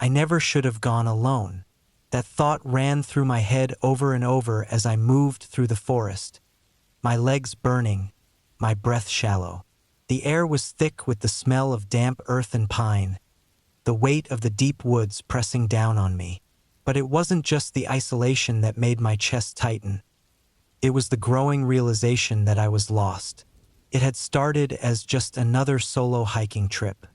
I never should have gone alone. That thought ran through my head over and over as I moved through the forest, my legs burning, my breath shallow. The air was thick with the smell of damp earth and pine, the weight of the deep woods pressing down on me. But it wasn't just the isolation that made my chest tighten. It was the growing realization that I was lost. It had started as just another solo hiking trip.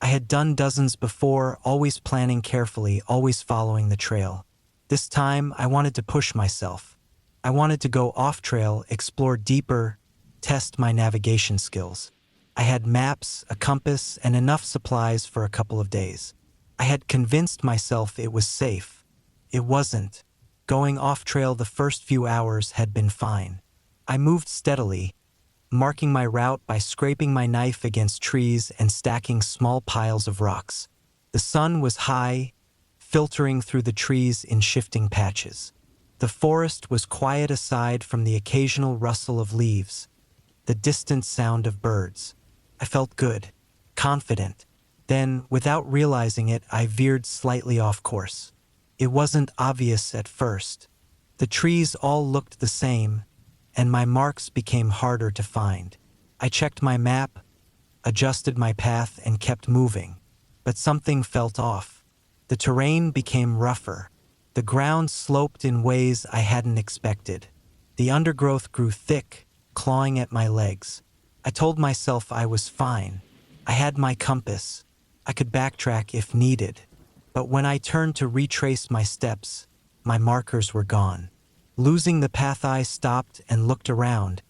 I had done dozens before, always planning carefully, always following the trail. This time, I wanted to push myself. I wanted to go off-trail, explore deeper, test my navigation skills. I had maps, a compass, and enough supplies for a couple of days. I had convinced myself it was safe. It wasn't. Going off-trail the first few hours had been fine. I moved steadily, marking my route by scraping my knife against trees and stacking small piles of rocks. The sun was high, filtering through the trees in shifting patches. The forest was quiet aside from the occasional rustle of leaves, the distant sound of birds. I felt good, confident. Then, without realizing it, I veered slightly off course. It wasn't obvious at first. The trees all looked the same, and my marks became harder to find. I checked my map, adjusted my path, and kept moving. But something felt off. The terrain became rougher. The ground sloped in ways I hadn't expected. The undergrowth grew thick, clawing at my legs. I told myself I was fine. I had my compass. I could backtrack if needed. But when I turned to retrace my steps, my markers were gone. Losing the path, I stopped and looked around,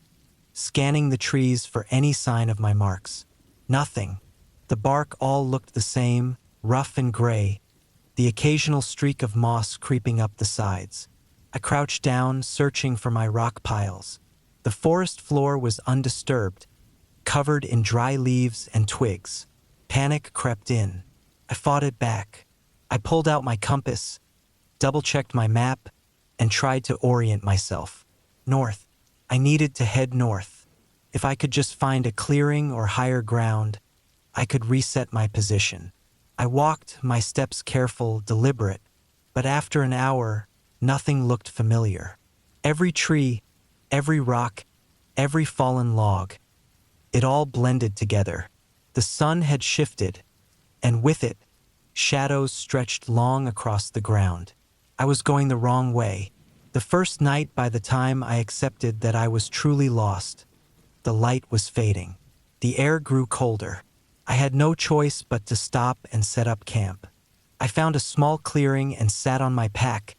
scanning the trees for any sign of my marks. Nothing. The bark all looked the same, rough and gray, the occasional streak of moss creeping up the sides. I crouched down, searching for my rock piles. The forest floor was undisturbed, covered in dry leaves and twigs. Panic crept in. I fought it back. I pulled out my compass, double-checked my map, and tried to orient myself. North. I needed to head north. If I could just find a clearing or higher ground, I could reset my position. I walked, my steps careful, deliberate, but after an hour, nothing looked familiar. Every tree, every rock, every fallen log, it all blended together. The sun had shifted, and with it, shadows stretched long across the ground. I was going the wrong way. The first night, by the time I accepted that I was truly lost, the light was fading. The air grew colder. I had no choice but to stop and set up camp. I found a small clearing and sat on my pack,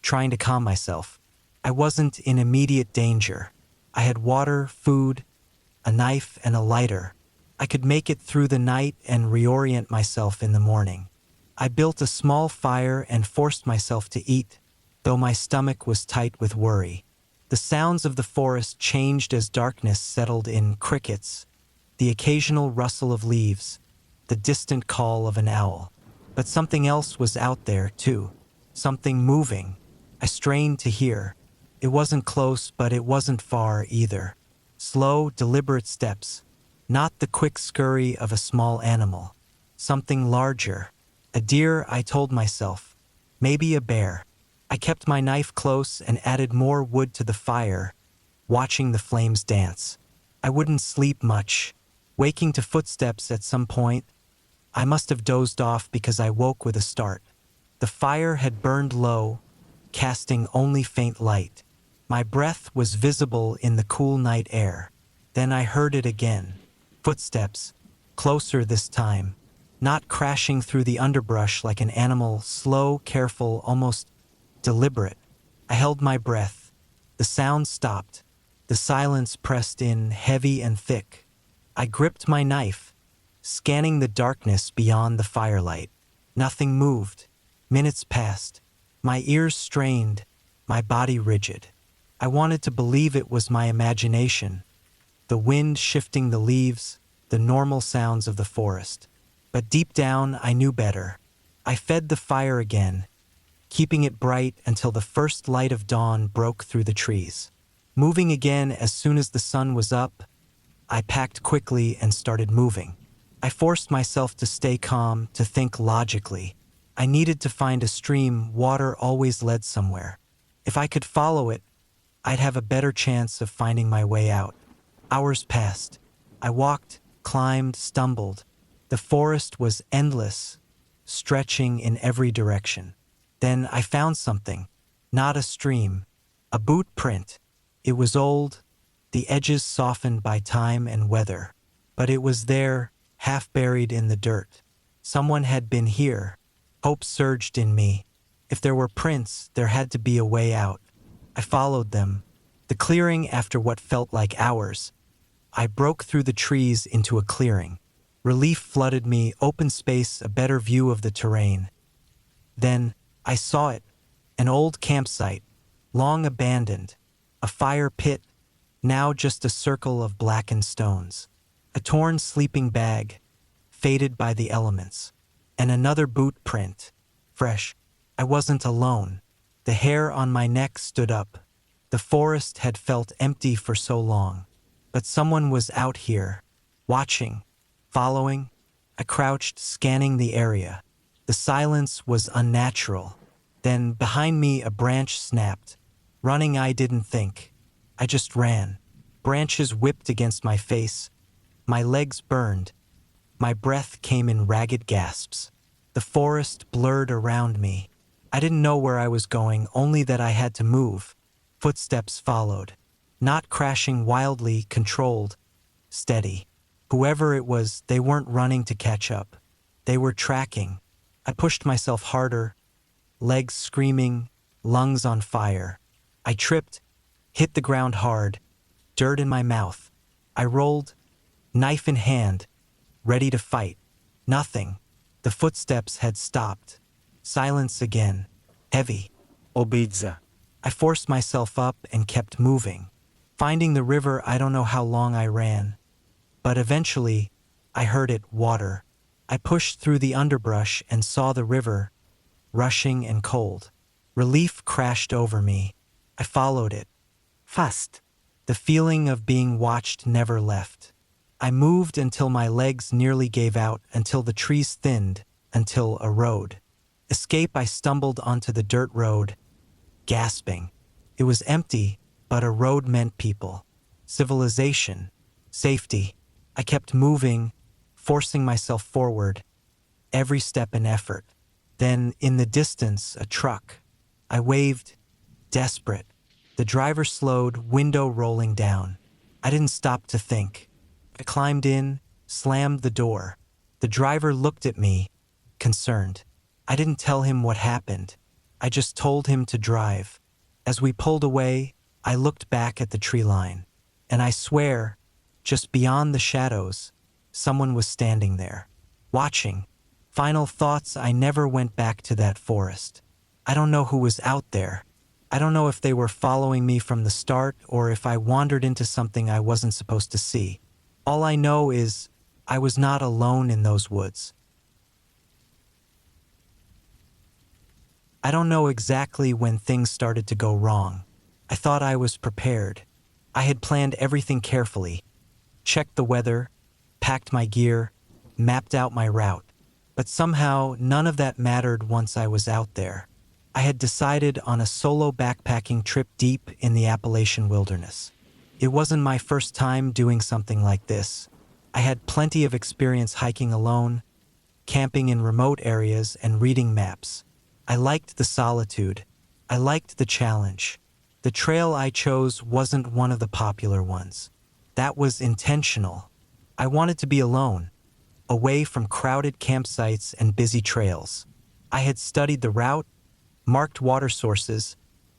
trying to calm myself. I wasn't in immediate danger. I had water, food, a knife, and a lighter. I could make it through the night and reorient myself in the morning. I built a small fire and forced myself to eat, though my stomach was tight with worry. The sounds of the forest changed as darkness settled in: crickets, the occasional rustle of leaves, the distant call of an owl. But something else was out there, too. Something moving. I strained to hear. It wasn't close, but it wasn't far either. Slow, deliberate steps. Not the quick scurry of a small animal. Something larger. A deer, I told myself. Maybe a bear. I kept my knife close and added more wood to the fire, watching the flames dance. I wouldn't sleep much, waking to footsteps at some point. I must have dozed off because I woke with a start. The fire had burned low, casting only faint light. My breath was visible in the cool night air. Then I heard it again. Footsteps, closer this time, not crashing through the underbrush like an animal, slow, careful, almost deliberate. I held my breath. The sound stopped. The silence pressed in, heavy and thick. I gripped my knife, scanning the darkness beyond the firelight. Nothing moved. Minutes passed. My ears strained, my body rigid. I wanted to believe it was my imagination, the wind shifting the leaves, the normal sounds of the forest. But deep down, I knew better. I fed the fire again, keeping it bright until the first light of dawn broke through the trees. Moving again as soon as the sun was up, I packed quickly and started moving. I forced myself to stay calm, to think logically. I needed to find a stream. Water always led somewhere. If I could follow it, I'd have a better chance of finding my way out. Hours passed. I walked, climbed, stumbled. The forest was endless, stretching in every direction. Then I found something. Not a stream, a boot print. It was old, the edges softened by time and weather. But it was there, half buried in the dirt. Someone had been here. Hope surged in me. If there were prints, there had to be a way out. I followed them. The clearing after what felt like hours. I broke through the trees into a clearing. Relief flooded me, open space, a better view of the terrain. Then I saw it, an old campsite, long abandoned, a fire pit, now just a circle of blackened stones, a torn sleeping bag, faded by the elements, and another boot print, fresh. I wasn't alone. The hair on my neck stood up. The forest had felt empty for so long, but someone was out here, watching, following. I crouched, scanning the area. The silence was unnatural. Then, behind me, a branch snapped. Running, I didn't think. I just ran. Branches whipped against my face. My legs burned. My breath came in ragged gasps. The forest blurred around me. I didn't know where I was going, only that I had to move. Footsteps followed. Not crashing wildly, controlled. Steady. Whoever it was, they weren't running to catch up. They were tracking. I pushed myself harder, legs screaming, lungs on fire. I tripped, hit the ground hard, dirt in my mouth. I rolled, knife in hand, ready to fight. Nothing. The footsteps had stopped. Silence again, heavy. Obidza. I forced myself up and kept moving. Finding the river, I don't know how long I ran. But eventually, I heard it, water. I pushed through the underbrush and saw the river, rushing and cold. Relief crashed over me. I followed it. Fast. The feeling of being watched never left. I moved until my legs nearly gave out, until the trees thinned, until a road. Escape, I stumbled onto the dirt road, gasping. It was empty, but a road meant people. Civilization. Safety. I kept moving, forcing myself forward, every step an effort. Then, in the distance, a truck. I waved, desperate. The driver slowed, window rolling down. I didn't stop to think. I climbed in, slammed the door. The driver looked at me, concerned. I didn't tell him what happened. I just told him to drive. As we pulled away, I looked back at the tree line. And I swear, just beyond the shadows, someone was standing there, watching. Final thoughts, I never went back to that forest. I don't know who was out there. I don't know if they were following me from the start or if I wandered into something I wasn't supposed to see. All I know is I was not alone in those woods. I don't know exactly when things started to go wrong. I thought I was prepared. I had planned everything carefully, checked the weather, packed my gear, mapped out my route. But somehow none of that mattered once I was out there. I had decided on a solo backpacking trip deep in the Appalachian wilderness. It wasn't my first time doing something like this. I had plenty of experience hiking alone, camping in remote areas, and reading maps. I liked the solitude. I liked the challenge. The trail I chose wasn't one of the popular ones. That was intentional. I wanted to be alone, away from crowded campsites and busy trails. I had studied the route, marked water sources,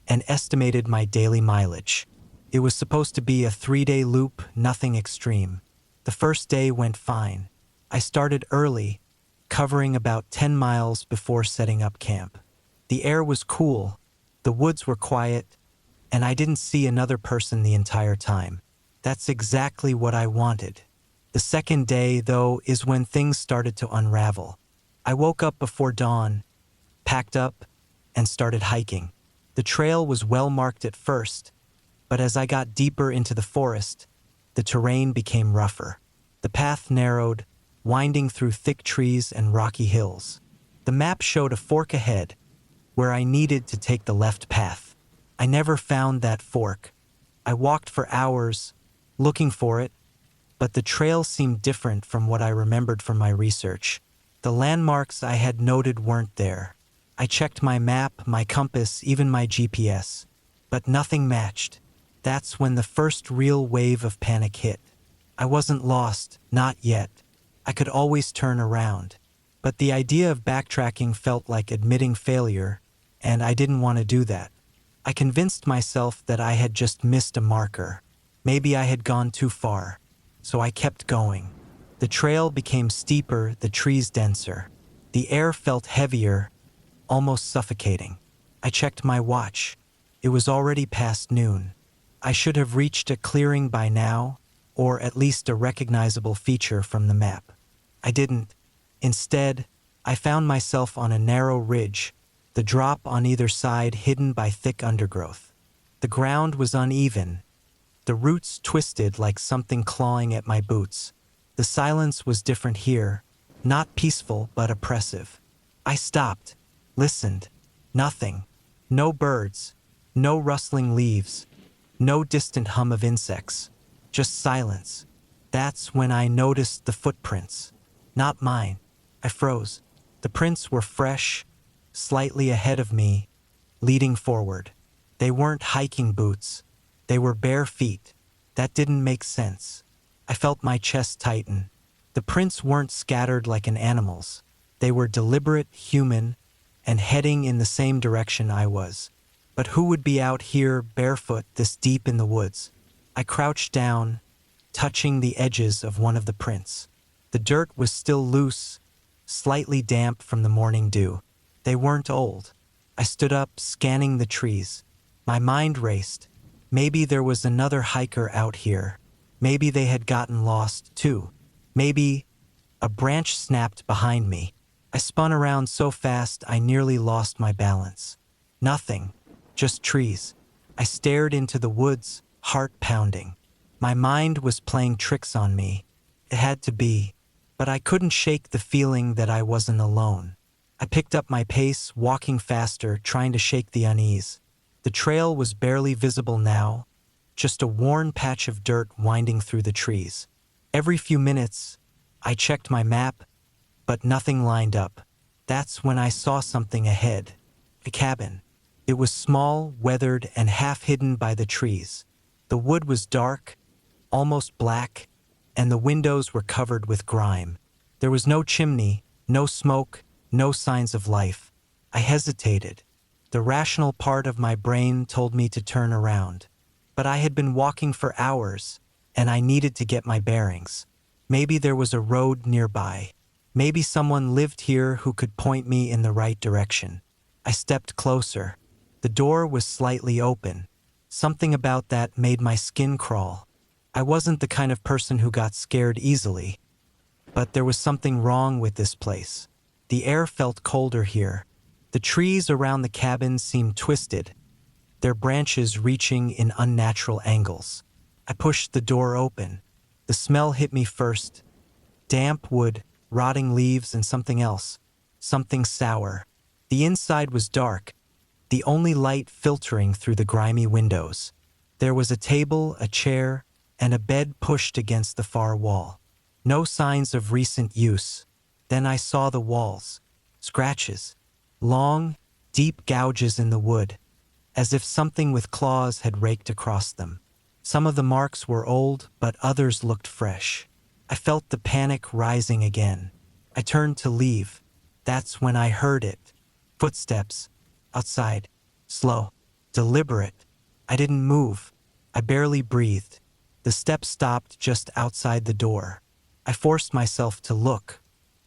and estimated my daily mileage. It was supposed to be a 3-day loop, nothing extreme. The first day went fine. I started early, covering about 10 miles before setting up camp. The air was cool, the woods were quiet, and I didn't see another person the entire time. That's exactly what I wanted. The second day, though, is when things started to unravel. I woke up before dawn, packed up, and started hiking. The trail was well marked at first, but as I got deeper into the forest, the terrain became rougher. The path narrowed, winding through thick trees and rocky hills. The map showed a fork ahead, where I needed to take the left path. I never found that fork. I walked for hours, looking for it, but the trail seemed different from what I remembered from my research. The landmarks I had noted weren't there. I checked my map, my compass, even my GPS, but nothing matched. That's when the first real wave of panic hit. I wasn't lost, not yet. I could always turn around. But the idea of backtracking felt like admitting failure, and I didn't want to do that. I convinced myself that I had just missed a marker. Maybe I had gone too far. So I kept going. The trail became steeper, the trees denser. The air felt heavier, almost suffocating. I checked my watch. It was already past noon. I should have reached a clearing by now, or at least a recognizable feature from the map. I didn't. Instead, I found myself on a narrow ridge, the drop on either side hidden by thick undergrowth. The ground was uneven, the roots twisted like something clawing at my boots. The silence was different here, not peaceful but oppressive. I stopped, listened. Nothing. No birds, no rustling leaves, no distant hum of insects. Just silence. That's when I noticed the footprints. Not mine. I froze. The prints were fresh, slightly ahead of me, leading forward. They weren't hiking boots. They were bare feet. That didn't make sense. I felt my chest tighten. The prints weren't scattered like an animal's. They were deliberate, human, and heading in the same direction I was. But who would be out here barefoot this deep in the woods? I crouched down, touching the edges of one of the prints. The dirt was still loose, slightly damp from the morning dew. They weren't old. I stood up, scanning the trees. My mind raced. Maybe there was another hiker out here. Maybe they had gotten lost, too. Maybe a branch snapped behind me. I spun around so fast I nearly lost my balance. Nothing, just trees. I stared into the woods, heart pounding. My mind was playing tricks on me. It had to be. But I couldn't shake the feeling that I wasn't alone. I picked up my pace, walking faster, trying to shake the unease. The trail was barely visible now, just a worn patch of dirt winding through the trees. Every few minutes, I checked my map, but nothing lined up. That's when I saw something ahead. A cabin. It was small, weathered, and half hidden by the trees. The wood was dark, almost black, and the windows were covered with grime. There was no chimney, no smoke, no signs of life. I hesitated. The rational part of my brain told me to turn around. But I had been walking for hours, and I needed to get my bearings. Maybe there was a road nearby. Maybe someone lived here who could point me in the right direction. I stepped closer. The door was slightly open. Something about that made my skin crawl. I wasn't the kind of person who got scared easily. But there was something wrong with this place. The air felt colder here. The trees around the cabin seemed twisted, their branches reaching in unnatural angles. I pushed the door open. The smell hit me first. Damp wood, rotting leaves, and something else. Something sour. The inside was dark, the only light filtering through the grimy windows. There was a table, a chair, and a bed pushed against the far wall. No signs of recent use. Then I saw the walls. Scratches. Long, deep gouges in the wood, as if something with claws had raked across them. Some of the marks were old, but others looked fresh. I felt the panic rising again. I turned to leave. That's when I heard it. Footsteps. Outside. Slow. Deliberate. I didn't move. I barely breathed. The steps stopped just outside the door. I forced myself to look.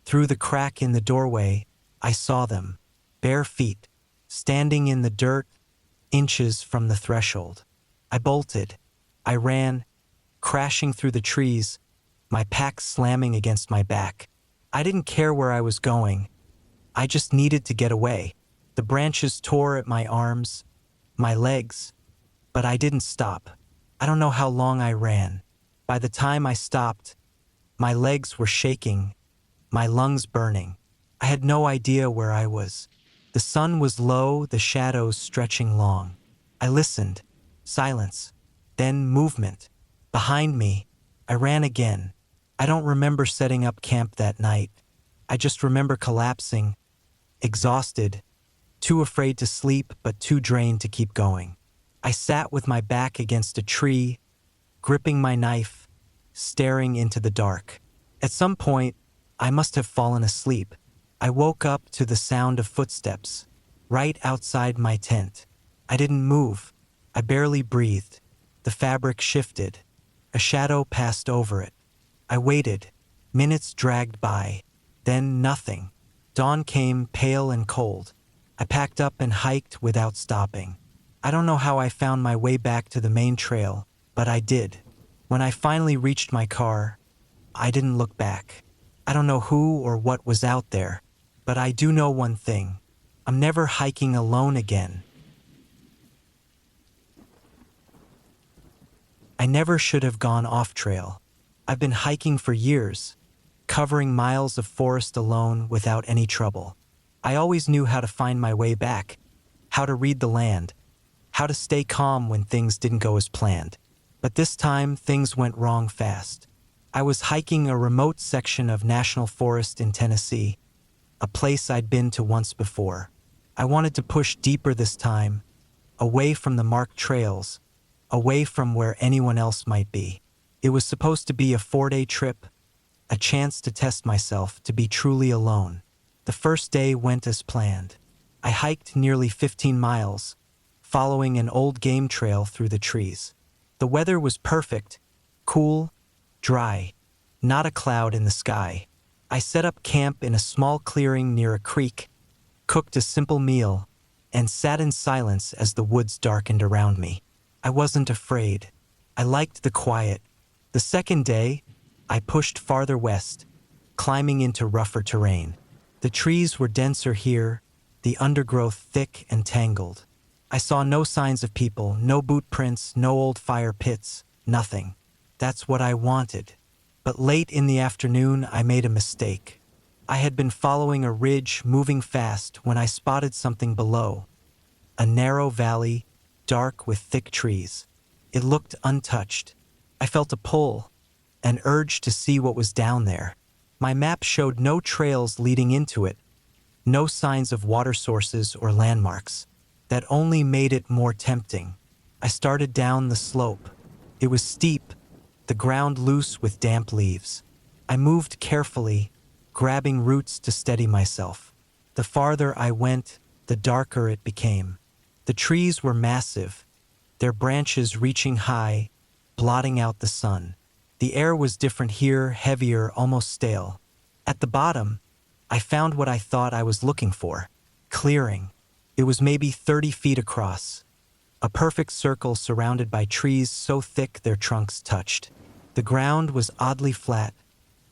Through the crack in the doorway, I saw them. Bare feet, standing in the dirt, inches from the threshold. I bolted. I ran, crashing through the trees, my pack slamming against my back. I didn't care where I was going. I just needed to get away. The branches tore at my arms, my legs, but I didn't stop. I don't know how long I ran. By the time I stopped, my legs were shaking, my lungs burning. I had no idea where I was. The sun was low, the shadows stretching long. I listened. Silence. Then movement. Behind me. I ran again. I don't remember setting up camp that night. I just remember collapsing, exhausted, too afraid to sleep but too drained to keep going. I sat with my back against a tree, gripping my knife, staring into the dark. At some point, I must have fallen asleep. I woke up to the sound of footsteps, right outside my tent. I didn't move. I barely breathed. The fabric shifted. A shadow passed over it. I waited. Minutes dragged by. Then nothing. Dawn came, pale and cold. I packed up and hiked without stopping. I don't know how I found my way back to the main trail, but I did. When I finally reached my car, I didn't look back. I don't know who or what was out there, but I do know one thing. I'm never hiking alone again. I never should have gone off trail. I've been hiking for years, covering miles of forest alone without any trouble. I always knew how to find my way back, how to read the land, how to stay calm when things didn't go as planned. But this time, things went wrong fast. I was hiking a remote section of national forest in Tennessee, a place I'd been to once before. I wanted to push deeper this time, away from the marked trails, away from where anyone else might be. It was supposed to be a 4-day trip, a chance to test myself, to be truly alone. The first day went as planned. I hiked nearly 15 miles, following an old game trail through the trees. The weather was perfect, cool, dry, not a cloud in the sky. I set up camp in a small clearing near a creek, cooked a simple meal, and sat in silence as the woods darkened around me. I wasn't afraid. I liked the quiet. The second day, I pushed farther west, climbing into rougher terrain. The trees were denser here, the undergrowth thick and tangled. I saw no signs of people, no boot prints, no old fire pits, nothing. That's what I wanted. But late in the afternoon, I made a mistake. I had been following a ridge, moving fast, when I spotted something below. A narrow valley, dark with thick trees. It looked untouched. I felt a pull, an urge to see what was down there. My map showed no trails leading into it, no signs of water sources or landmarks. That only made it more tempting. I started down the slope. It was steep, the ground loose with damp leaves. I moved carefully, grabbing roots to steady myself. The farther I went, the darker it became. The trees were massive, their branches reaching high, blotting out the sun. The air was different here, heavier, almost stale. At the bottom, I found what I thought I was looking for. Clearing. It was maybe 30 feet across. A perfect circle surrounded by trees so thick their trunks touched. The ground was oddly flat,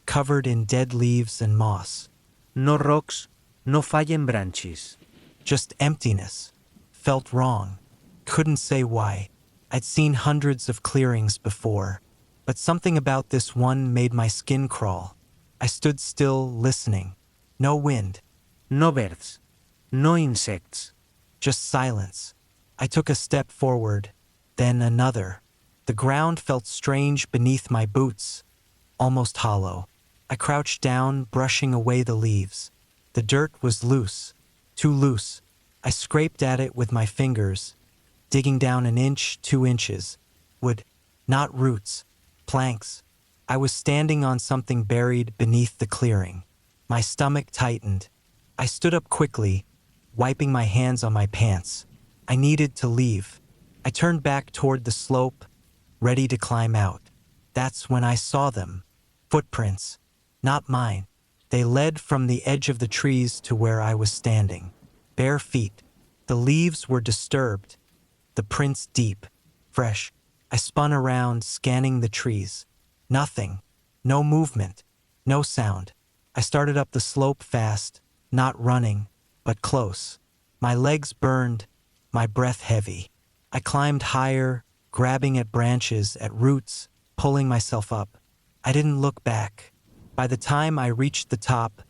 covered in dead leaves and moss. No rocks, no fallen branches. Just emptiness. Felt wrong. Couldn't say why. I'd seen hundreds of clearings before, but something about this one made my skin crawl. I stood still, listening. No wind. No birds, no insects. Just silence. I took a step forward, then another. The ground felt strange beneath my boots, almost hollow. I crouched down, brushing away the leaves. The dirt was loose, too loose. I scraped at it with my fingers, digging down 1 inch, 2 inches. Wood, not roots, planks. I was standing on something buried beneath the clearing. My stomach tightened. I stood up quickly, wiping my hands on my pants. I needed to leave. I turned back toward the slope, ready to climb out. That's when I saw them. Footprints. Not mine. They led from the edge of the trees to where I was standing. Bare feet. The leaves were disturbed. The prints deep, fresh. I spun around, scanning the trees. Nothing. No movement. No sound. I started up the slope fast, not running, but close. My legs burned, my breath heavy. I climbed higher, grabbing at branches, at roots, pulling myself up. I didn't look back. By the time I reached the top,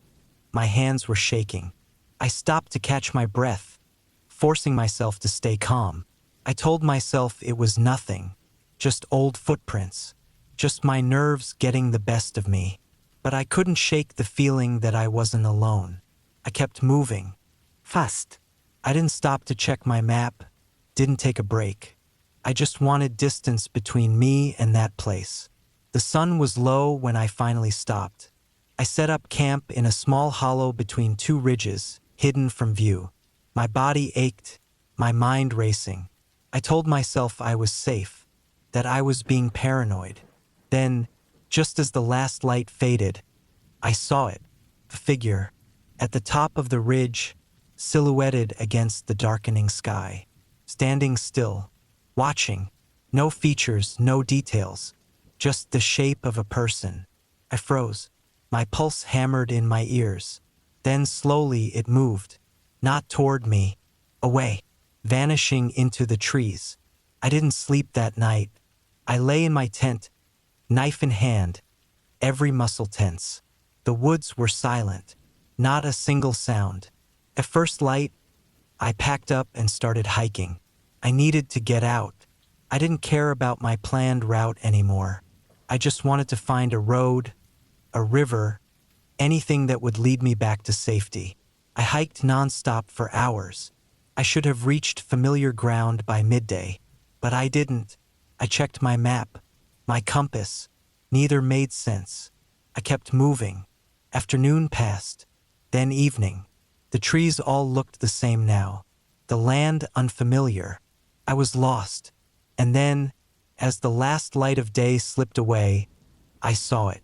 My hands were shaking. I stopped to catch my breath, forcing myself to stay calm. I told myself it was nothing, just old footprints, just my nerves getting the best of me. But I couldn't shake the feeling that I wasn't alone. I kept moving, fast. I didn't stop to check my map, didn't take a break. I just wanted distance between me and that place. The sun was low when I finally stopped. I set up camp in a small hollow between two ridges, hidden from view. My body ached, my mind racing. I told myself I was safe, that I was being paranoid. Then, just as the last light faded, I saw it, a figure, at the top of the ridge, silhouetted against the darkening sky, standing still, watching, no features, no details, just the shape of a person. I froze, my pulse hammered in my ears. Then slowly it moved, not toward me, away, vanishing into the trees. I didn't sleep that night. I lay in my tent, knife in hand, every muscle tense. The woods were silent, not a single sound. At first light, I packed up and started hiking. I needed to get out. I didn't care about my planned route anymore. I just wanted to find a road, a river, anything that would lead me back to safety. I hiked nonstop for hours. I should have reached familiar ground by midday, but I didn't. I checked my map, my compass. Neither made sense. I kept moving. Afternoon passed, then evening. The trees all looked the same now. The land unfamiliar. I was lost. And then, as the last light of day slipped away, I saw it.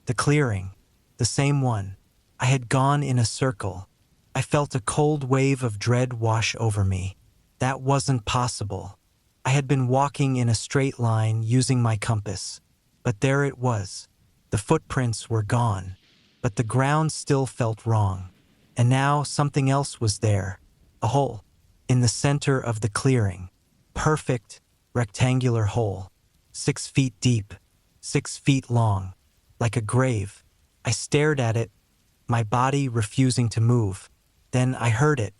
The clearing. The same one. I had gone in a circle. I felt a cold wave of dread wash over me. That wasn't possible. I had been walking in a straight line using my compass. But there it was. The footprints were gone. But the ground still felt wrong. And now something else was there. A hole. In the center of the clearing. Perfect, rectangular hole. 6 feet deep. 6 feet long. Like a grave. I stared at it, my body refusing to move. Then I heard it.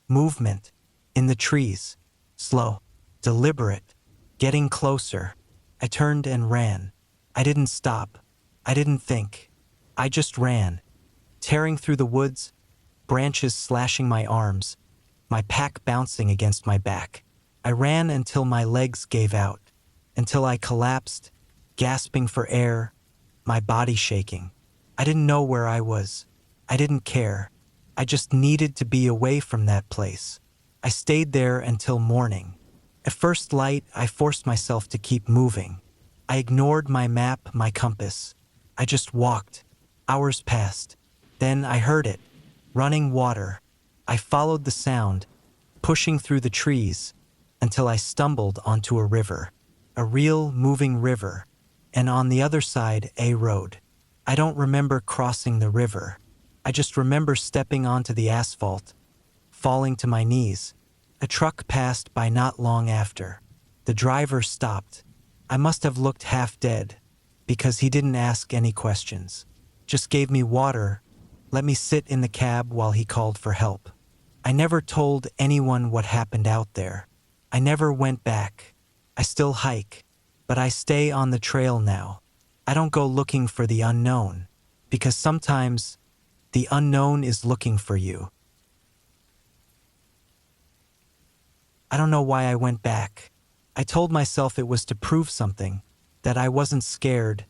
Movement. In the trees. Slow. Deliberate. Getting closer. I turned and ran. I didn't stop. I didn't think. I just ran. Tearing through the woods, branches slashing my arms, my pack bouncing against my back. I ran until my legs gave out, until I collapsed, gasping for air, my body shaking. I didn't know where I was. I didn't care. I just needed to be away from that place. I stayed there until morning. At first light, I forced myself to keep moving. I ignored my map, my compass. I just walked. Hours passed. Then I heard it. Running water. I followed the sound, pushing through the trees, until I stumbled onto a river. A real, moving river. And on the other side, a road. I don't remember crossing the river. I just remember stepping onto the asphalt, falling to my knees. A truck passed by not long after. The driver stopped. I must have looked half dead, because he didn't ask any questions. Just gave me water, let me sit in the cab while he called for help. I never told anyone what happened out there. I never went back. I still hike, but I stay on the trail now. I don't go looking for the unknown, because sometimes the unknown is looking for you. I don't know why I went back. I told myself it was to prove something, that I wasn't scared,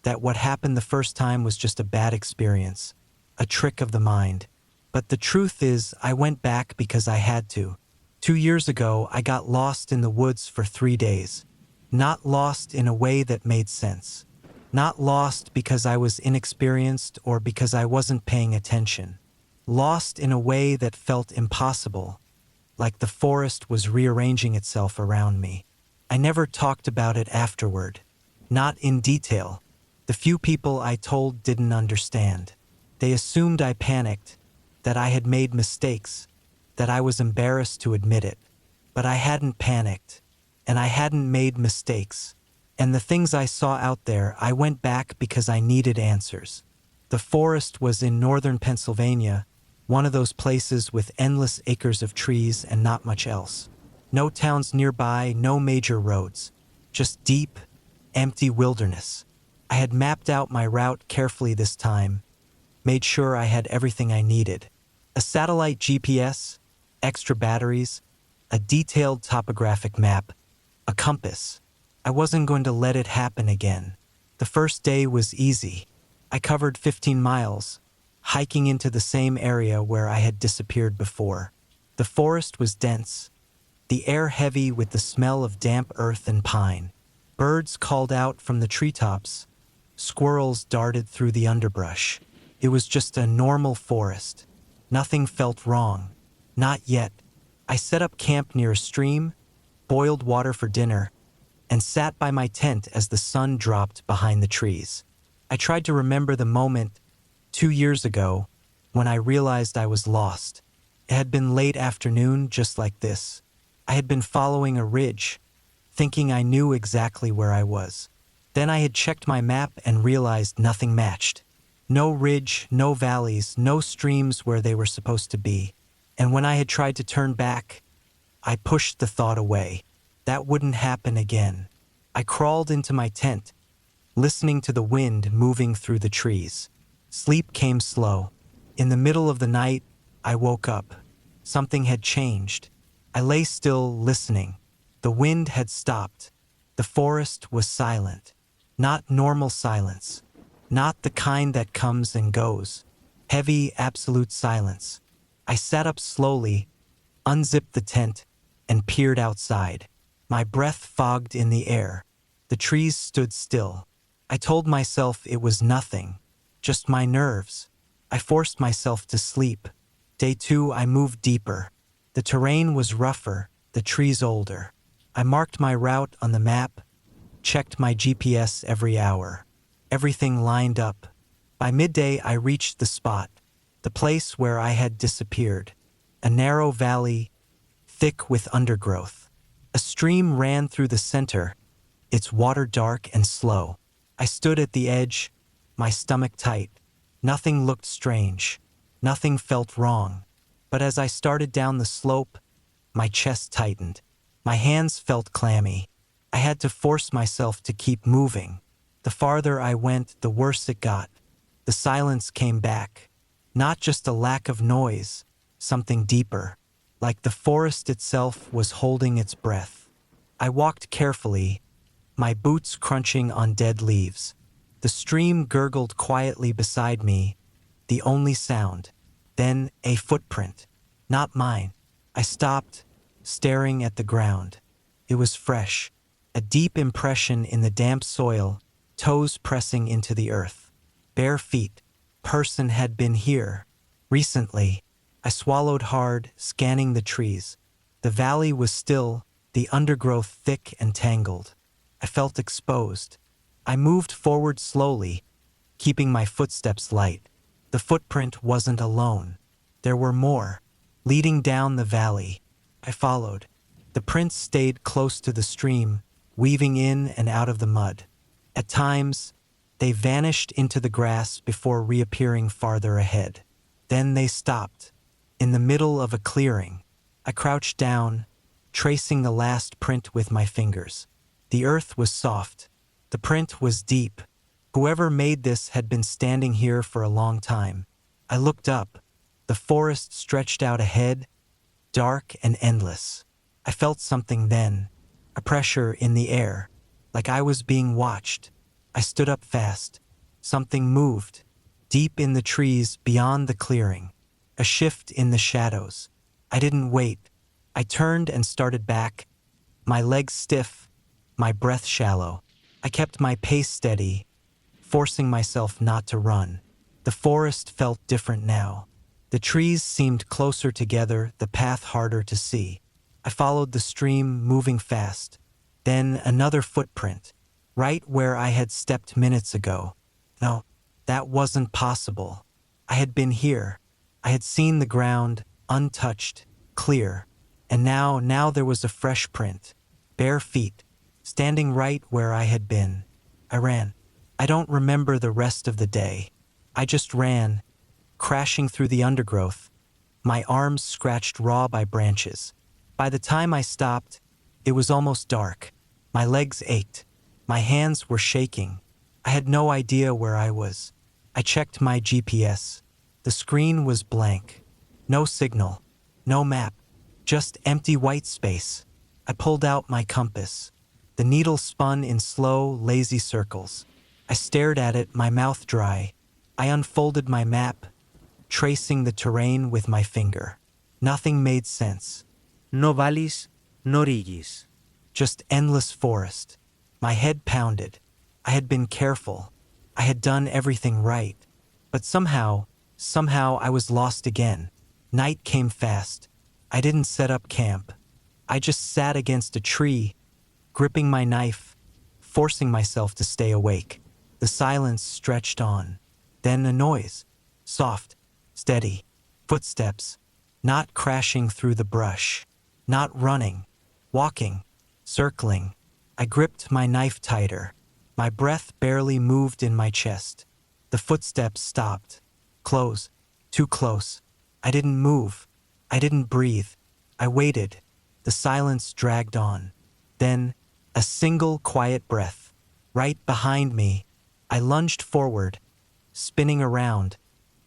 that what happened the first time was just a bad experience, a trick of the mind. But the truth is, I went back because I had to. 2 years ago, I got lost in the woods for 3 days. Not lost in a way that made sense. Not lost because I was inexperienced or because I wasn't paying attention. Lost in a way that felt impossible, like the forest was rearranging itself around me. I never talked about it afterward. Not in detail. The few people I told didn't understand. They assumed I panicked, that I had made mistakes, that I was embarrassed to admit it. But I hadn't panicked, and I hadn't made mistakes. And the things I saw out there, I went back because I needed answers. The forest was in northern Pennsylvania, one of those places with endless acres of trees and not much else. No towns nearby, no major roads, just deep, empty wilderness. I had mapped out my route carefully this time, made sure I had everything I needed. A satellite GPS, extra batteries, a detailed topographic map, a compass. I wasn't going to let it happen again. The first day was easy. I covered 15 miles, hiking into the same area where I had disappeared before. The forest was dense, the air heavy with the smell of damp earth and pine. Birds called out from the treetops. Squirrels darted through the underbrush. It was just a normal forest. Nothing felt wrong. Not yet. I set up camp near a stream, boiled water for dinner, and sat by my tent as the sun dropped behind the trees. I tried to remember the moment 2 years ago when I realized I was lost. It had been late afternoon just like this. I had been following a ridge, thinking I knew exactly where I was. Then I had checked my map and realized nothing matched. No ridge, no valleys, no streams where they were supposed to be. And when I had tried to turn back, I pushed the thought away. That wouldn't happen again. I crawled into my tent, listening to the wind moving through the trees. Sleep came slow. In the middle of the night, I woke up. Something had changed. I lay still, listening. The wind had stopped. The forest was silent. Not normal silence. Not the kind that comes and goes. Heavy, absolute silence. I sat up slowly, unzipped the tent, and peered outside. My breath fogged in the air. The trees stood still. I told myself it was nothing, just my nerves. I forced myself to sleep. Day 2, I moved deeper. The terrain was rougher, the trees older. I marked my route on the map, checked my GPS every hour. Everything lined up. By midday, I reached the spot, the place where I had disappeared. A narrow valley, thick with undergrowth. A stream ran through the center, its water dark and slow. I stood at the edge, my stomach tight. Nothing looked strange. Nothing felt wrong. But as I started down the slope, my chest tightened. My hands felt clammy. I had to force myself to keep moving. The farther I went, the worse it got. The silence came back. Not just a lack of noise, something deeper. Like the forest itself was holding its breath. I walked carefully, my boots crunching on dead leaves. The stream gurgled quietly beside me, the only sound. Then a footprint. Not mine. I stopped, staring at the ground. It was fresh. A deep impression in the damp soil, toes pressing into the earth. Bare feet. Person had been here. Recently. I swallowed hard, scanning the trees. The valley was still, the undergrowth thick and tangled. I felt exposed. I moved forward slowly, keeping my footsteps light. The footprint wasn't alone. There were more, leading down the valley. I followed. The prints stayed close to the stream, weaving in and out of the mud. At times, they vanished into the grass before reappearing farther ahead. Then they stopped. In the middle of a clearing, I crouched down, tracing the last print with my fingers. The earth was soft. The print was deep. Whoever made this had been standing here for a long time. I looked up. The forest stretched out ahead, dark and endless. I felt something then, a pressure in the air, like I was being watched. I stood up fast. Something moved, deep in the trees beyond the clearing. A shift in the shadows. I didn't wait. I turned and started back, my legs stiff, my breath shallow. I kept my pace steady, forcing myself not to run. The forest felt different now. The trees seemed closer together, the path harder to see. I followed the stream, moving fast. Then another footprint, right where I had stepped minutes ago. No, that wasn't possible. I had been here. I had seen the ground, untouched, clear. And now there was a fresh print, bare feet, standing right where I had been. I ran. I don't remember the rest of the day. I just ran, crashing through the undergrowth, my arms scratched raw by branches. By the time I stopped, it was almost dark. My legs ached. My hands were shaking. I had no idea where I was. I checked my GPS. The screen was blank. No signal. No map. Just empty white space. I pulled out my compass. The needle spun in slow, lazy circles. I stared at it, my mouth dry. I unfolded my map, tracing the terrain with my finger. Nothing made sense. No vallis, no rillis. Just endless forest. My head pounded. I had been careful. I had done everything right. But somehow I was lost again. Night came fast. I didn't set up camp. I just sat against a tree, gripping my knife, forcing myself to stay awake. The silence stretched on. Then a noise. Soft, steady. Footsteps. Not crashing through the brush. Not running. Walking. Circling. I gripped my knife tighter. My breath barely moved in my chest. The footsteps stopped. Close. Too close. I didn't move. I didn't breathe. I waited. The silence dragged on. Then, a single quiet breath. Right behind me, I lunged forward, spinning around,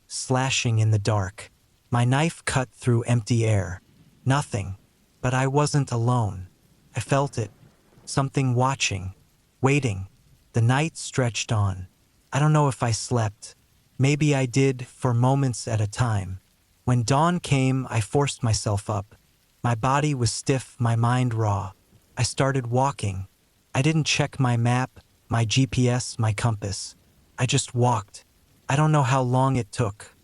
slashing in the dark. My knife cut through empty air. Nothing. But I wasn't alone. I felt it. Something watching. Waiting. The night stretched on. I don't know if I slept. Maybe I did for moments at a time. When dawn came, I forced myself up. My body was stiff, my mind raw. I started walking. I didn't check my map, my GPS, my compass. I just walked. I don't know how long it took.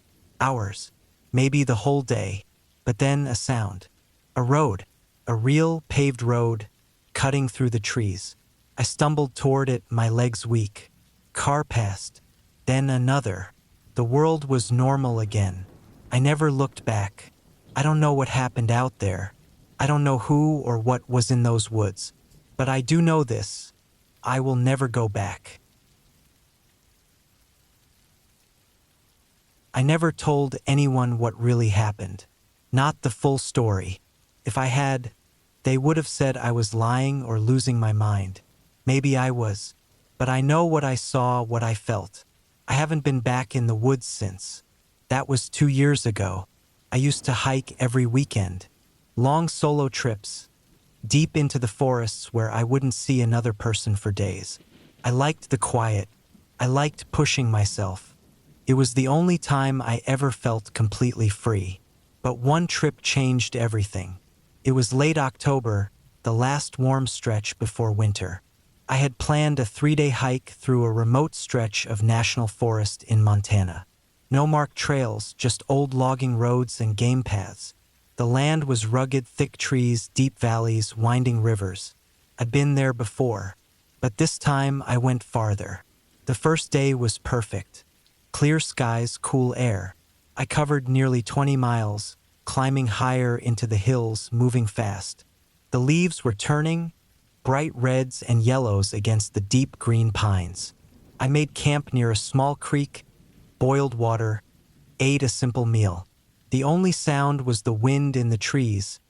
Hours. Maybe the whole day. But then a sound. A road. A real paved road, cutting through the trees. I stumbled toward it, my legs weak. Car passed. Then another. The world was normal again. I never looked back. I don't know what happened out there. I don't know who or what was in those woods. But I do know this. I will never go back. I never told anyone what really happened. Not the full story. If I had, they would have said I was lying or losing my mind. Maybe I was. But I know what I saw, what I felt. I haven't been back in the woods since. That was 2 years ago. I used to hike every weekend. Long solo trips. Deep into the forests where I wouldn't see another person for days. I liked the quiet. I liked pushing myself. It was the only time I ever felt completely free. But one trip changed everything. It was late October, the last warm stretch before winter. I had planned a 3-day hike through a remote stretch of national forest in Montana. No marked trails, just old logging roads and game paths. The land was rugged, thick trees, deep valleys, winding rivers. I'd been there before, but this time I went farther. The first day was perfect. Clear skies, cool air. I covered nearly 20 miles, climbing higher into the hills, moving fast. The leaves were turning, bright reds and yellows against the deep green pines. I made camp near a small creek, boiled water, ate a simple meal. The only sound was the wind in the trees,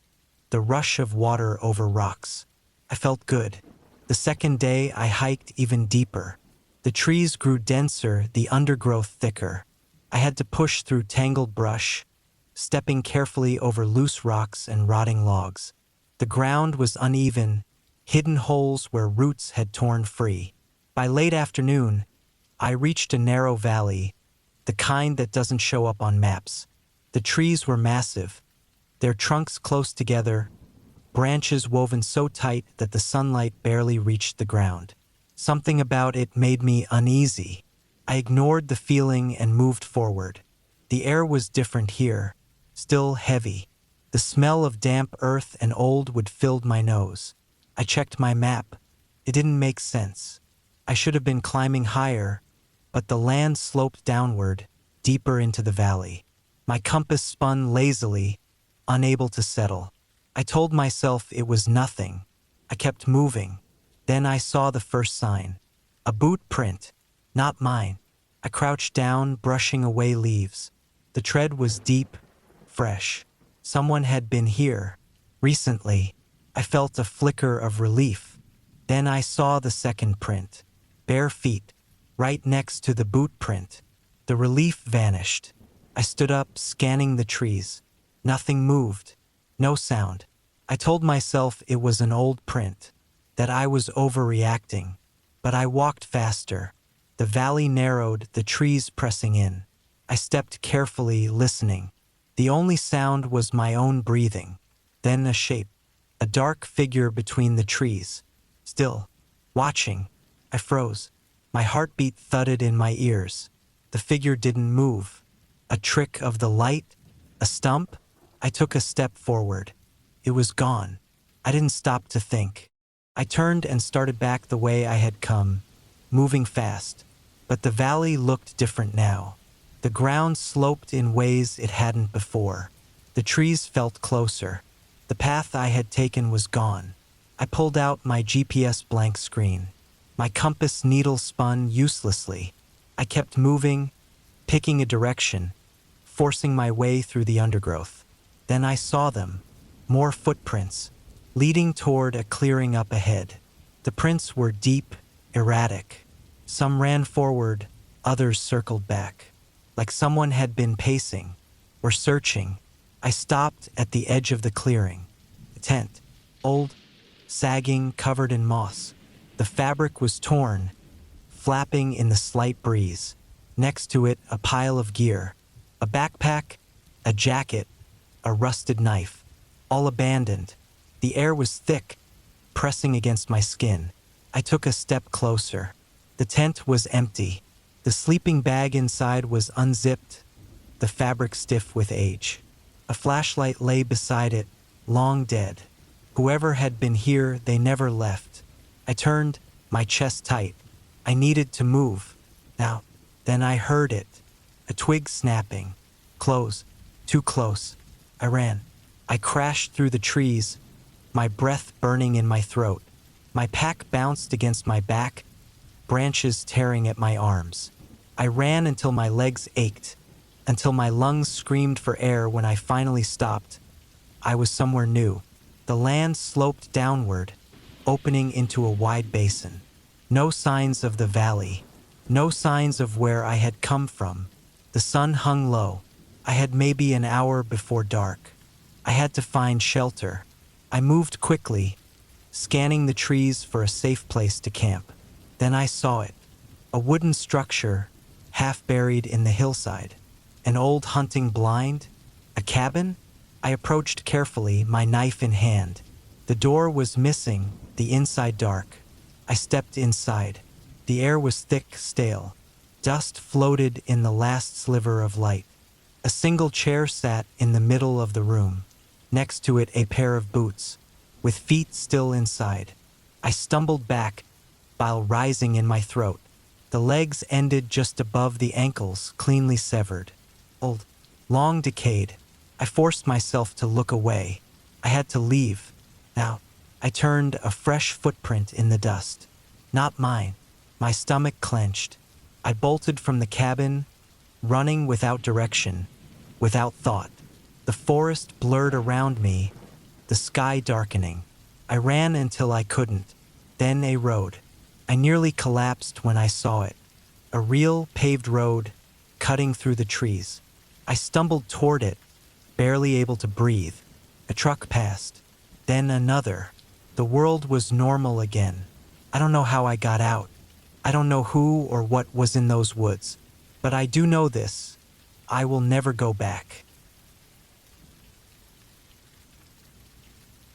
the rush of water over rocks. I felt good. The second day, I hiked even deeper. The trees grew denser, the undergrowth thicker. I had to push through tangled brush, stepping carefully over loose rocks and rotting logs. The ground was uneven, hidden holes where roots had torn free. By late afternoon, I reached a narrow valley, the kind that doesn't show up on maps. The trees were massive, their trunks close together, branches woven so tight that the sunlight barely reached the ground. Something about it made me uneasy. I ignored the feeling and moved forward. The air was different here, still heavy. The smell of damp earth and old wood filled my nose. I checked my map. It didn't make sense. I should have been climbing higher, but the land sloped downward, deeper into the valley. My compass spun lazily, unable to settle. I told myself it was nothing. I kept moving. Then I saw the first sign. A boot print. Not mine. I crouched down, brushing away leaves. The tread was deep, fresh. Someone had been here. Recently, I felt a flicker of relief. Then I saw the second print. Bare feet, right next to the boot print. The relief vanished. I stood up, scanning the trees. Nothing moved. No sound. I told myself it was an old print, that I was overreacting. But I walked faster. The valley narrowed, the trees pressing in. I stepped carefully, listening. The only sound was my own breathing. Then a shape, a dark figure between the trees. Still, watching. I froze. My heartbeat thudded in my ears. The figure didn't move. A trick of the light? A stump? I took a step forward. It was gone. I didn't stop to think. I turned and started back the way I had come, moving fast. But the valley looked different now. The ground sloped in ways it hadn't before. The trees felt closer. The path I had taken was gone. I pulled out my GPS blank screen. My compass needle spun uselessly. I kept moving, picking a direction, forcing my way through the undergrowth. Then I saw them. More footprints, leading toward a clearing up ahead. The prints were deep, erratic. Some ran forward, others circled back. Like someone had been pacing or searching. I stopped at the edge of the clearing. The tent, old, sagging, covered in moss. The fabric was torn, flapping in the slight breeze. Next to it, a pile of gear. A backpack, a jacket, a rusted knife. All abandoned. The air was thick, pressing against my skin. I took a step closer. The tent was empty. The sleeping bag inside was unzipped, the fabric stiff with age. A flashlight lay beside it, long dead. Whoever had been here, they never left. I turned, my chest tight. I needed to move. Now, then I heard it. A twig snapping. Close. Too close. I ran. I crashed through the trees, my breath burning in my throat. My pack bounced against my back, branches tearing at my arms. I ran until my legs ached, until my lungs screamed for air. When I finally stopped, I was somewhere new. The land sloped downward, opening into a wide basin. No signs of the valley, no signs of where I had come from. The sun hung low. I had maybe an hour before dark. I had to find shelter. I moved quickly, scanning the trees for a safe place to camp. Then I saw it. A wooden structure, half buried in the hillside. An old hunting blind? A cabin? I approached carefully, my knife in hand. The door was missing, the inside dark. I stepped inside. The air was thick, stale. Dust floated in the last sliver of light. A single chair sat in the middle of the room. Next to it, a pair of boots, with feet still inside. I stumbled back, bile rising in my throat. The legs ended just above the ankles, cleanly severed. Old, long decayed. I forced myself to look away. I had to leave. Now, I turned, a fresh footprint in the dust. Not mine. My stomach clenched. I bolted from the cabin, running without direction, without thought. The forest blurred around me, the sky darkening. I ran until I couldn't. Then a road. I nearly collapsed when I saw it. A real paved road, cutting through the trees. I stumbled toward it, barely able to breathe. A truck passed. Then another. The world was normal again. I don't know how I got out. I don't know who or what was in those woods. But I do know this. I will never go back.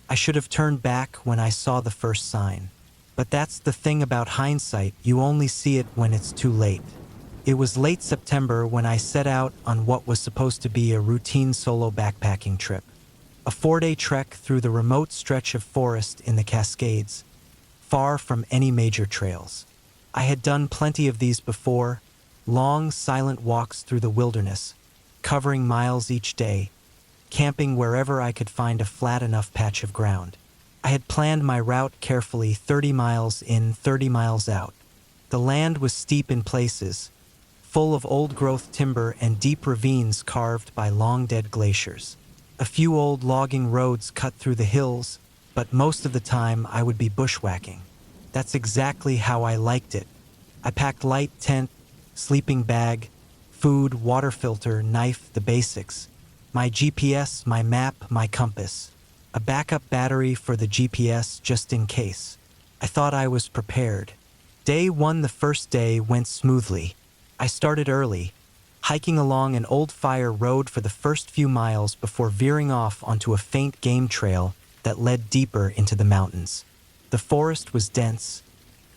I should have turned back when I saw the first sign. But that's the thing about hindsight, you only see it when it's too late. It was late September when I set out on what was supposed to be a routine solo backpacking trip. A 4-day trek through the remote stretch of forest in the Cascades, far from any major trails. I had done plenty of these before, long, silent walks through the wilderness, covering miles each day, camping wherever I could find a flat enough patch of ground. I had planned my route carefully, 30 miles in, 30 miles out. The land was steep in places, full of old-growth timber and deep ravines carved by long-dead glaciers. A few old logging roads cut through the hills, but most of the time I would be bushwhacking. That's exactly how I liked it. I packed light tent, sleeping bag, food, water filter, knife, the basics. My GPS, my map, my compass. A backup battery for the GPS just in case. I thought I was prepared. Day 1, the first day, went smoothly. I started early, hiking along an old fire road for the first few miles before veering off onto a faint game trail that led deeper into the mountains. The forest was dense,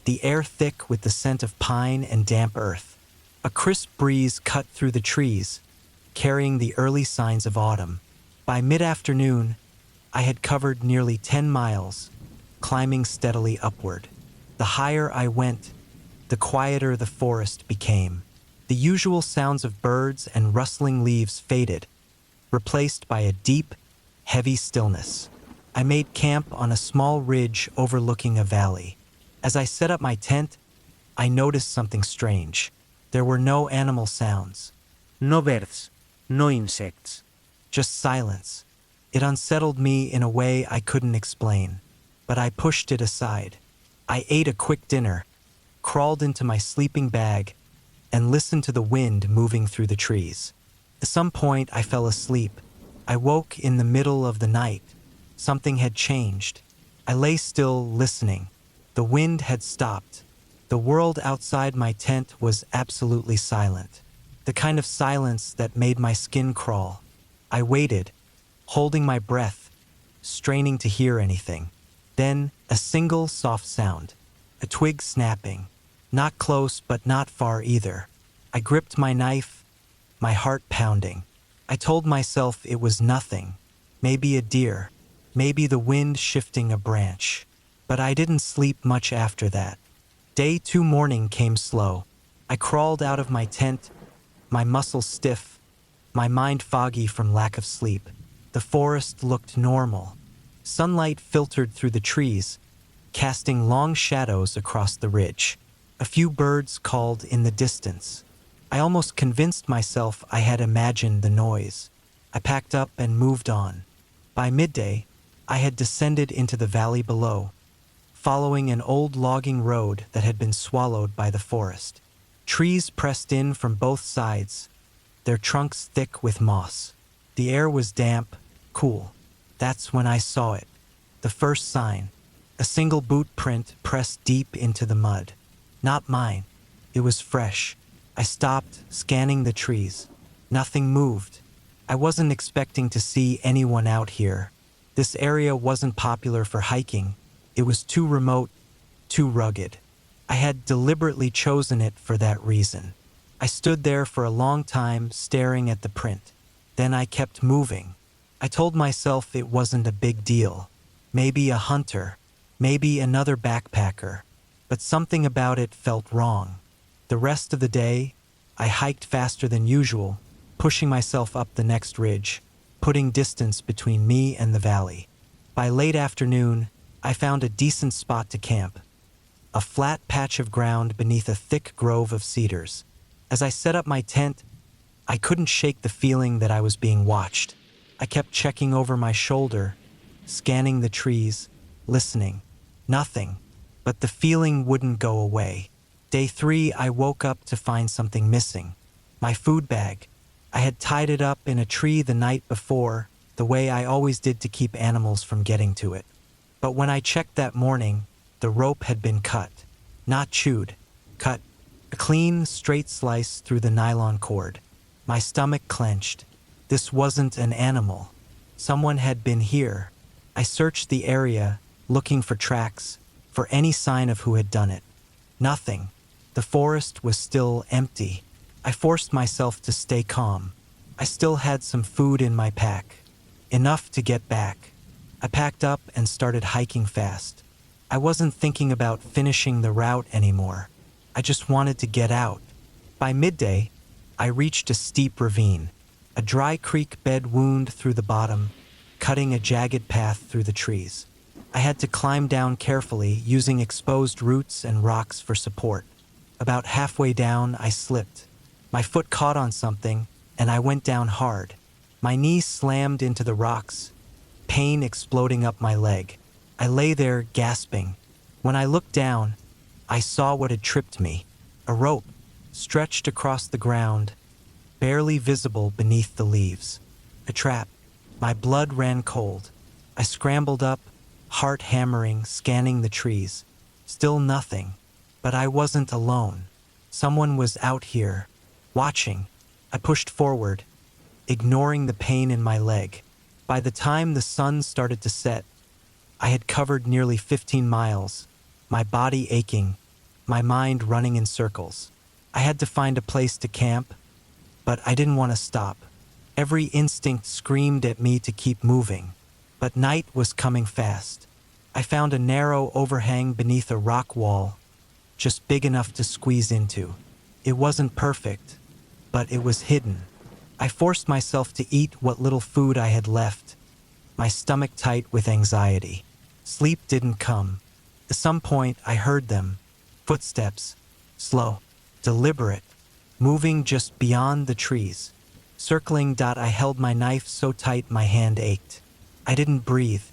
the air thick with the scent of pine and damp earth. A crisp breeze cut through the trees, carrying the early signs of autumn. By mid-afternoon, I had covered nearly 10 miles, climbing steadily upward. The higher I went, the quieter the forest became. The usual sounds of birds and rustling leaves faded, replaced by a deep, heavy stillness. I made camp on a small ridge overlooking a valley. As I set up my tent, I noticed something strange. There were no animal sounds. No birds, no insects. Just silence. It unsettled me in a way I couldn't explain, but I pushed it aside. I ate a quick dinner, crawled into my sleeping bag, and listened to the wind moving through the trees. At some point, I fell asleep. I woke in the middle of the night. Something had changed. I lay still, listening. The wind had stopped. The world outside my tent was absolutely silent. The kind of silence that made my skin crawl. I waited, holding my breath, straining to hear anything. Then, a single soft sound. A twig snapping. Not close, but not far either. I gripped my knife, my heart pounding. I told myself it was nothing. Maybe a deer. Maybe the wind shifting a branch. But I didn't sleep much after that. Day 2 morning came slow. I crawled out of my tent, my muscles stiff, my mind foggy from lack of sleep. The forest looked normal. Sunlight filtered through the trees, casting long shadows across the ridge. A few birds called in the distance. I almost convinced myself I had imagined the noise. I packed up and moved on. By midday, I had descended into the valley below, following an old logging road that had been swallowed by the forest. Trees pressed in from both sides, their trunks thick with moss. The air was damp, cool. That's when I saw it. The first sign. A single boot print pressed deep into the mud. Not mine. It was fresh. I stopped, scanning the trees. Nothing moved. I wasn't expecting to see anyone out here. This area wasn't popular for hiking. It was too remote, too rugged. I had deliberately chosen it for that reason. I stood there for a long time, staring at the print. Then I kept moving. I told myself it wasn't a big deal. Maybe a hunter, maybe another backpacker. But something about it felt wrong. The rest of the day, I hiked faster than usual, pushing myself up the next ridge, putting distance between me and the valley. By late afternoon, I found a decent spot to camp. A flat patch of ground beneath a thick grove of cedars. As I set up my tent, I couldn't shake the feeling that I was being watched. I kept checking over my shoulder, scanning the trees, listening. Nothing. But the feeling wouldn't go away. Day 3, I woke up to find something missing. My food bag. I had tied it up in a tree the night before, the way I always did to keep animals from getting to it. But when I checked that morning, the rope had been cut. Not chewed. Cut. A clean, straight slice through the nylon cord. My stomach clenched. This wasn't an animal. Someone had been here. I searched the area, looking for tracks, for any sign of who had done it. Nothing. The forest was still empty. I forced myself to stay calm. I still had some food in my pack. Enough to get back. I packed up and started hiking fast. I wasn't thinking about finishing the route anymore. I just wanted to get out. By midday, I reached a steep ravine. A dry creek bed wound through the bottom, cutting a jagged path through the trees. I had to climb down carefully, using exposed roots and rocks for support. About halfway down, I slipped. My foot caught on something, and I went down hard. My knee slammed into the rocks, pain exploding up my leg. I lay there, gasping. When I looked down, I saw what had tripped me. A rope, stretched across the ground, barely visible beneath the leaves. A trap. My blood ran cold. I scrambled up, heart hammering, scanning the trees. Still nothing. But I wasn't alone. Someone was out here, watching. I pushed forward, ignoring the pain in my leg. By the time the sun started to set, I had covered nearly 15 miles, my body aching, my mind running in circles. I had to find a place to camp, but I didn't want to stop. Every instinct screamed at me to keep moving, but night was coming fast. I found a narrow overhang beneath a rock wall, just big enough to squeeze into. It wasn't perfect, but it was hidden. I forced myself to eat what little food I had left, my stomach tight with anxiety. Sleep didn't come. At some point, I heard them. Footsteps. Slow. Deliberate. Moving just beyond the trees. Circling. I held my knife so tight my hand ached. I didn't breathe.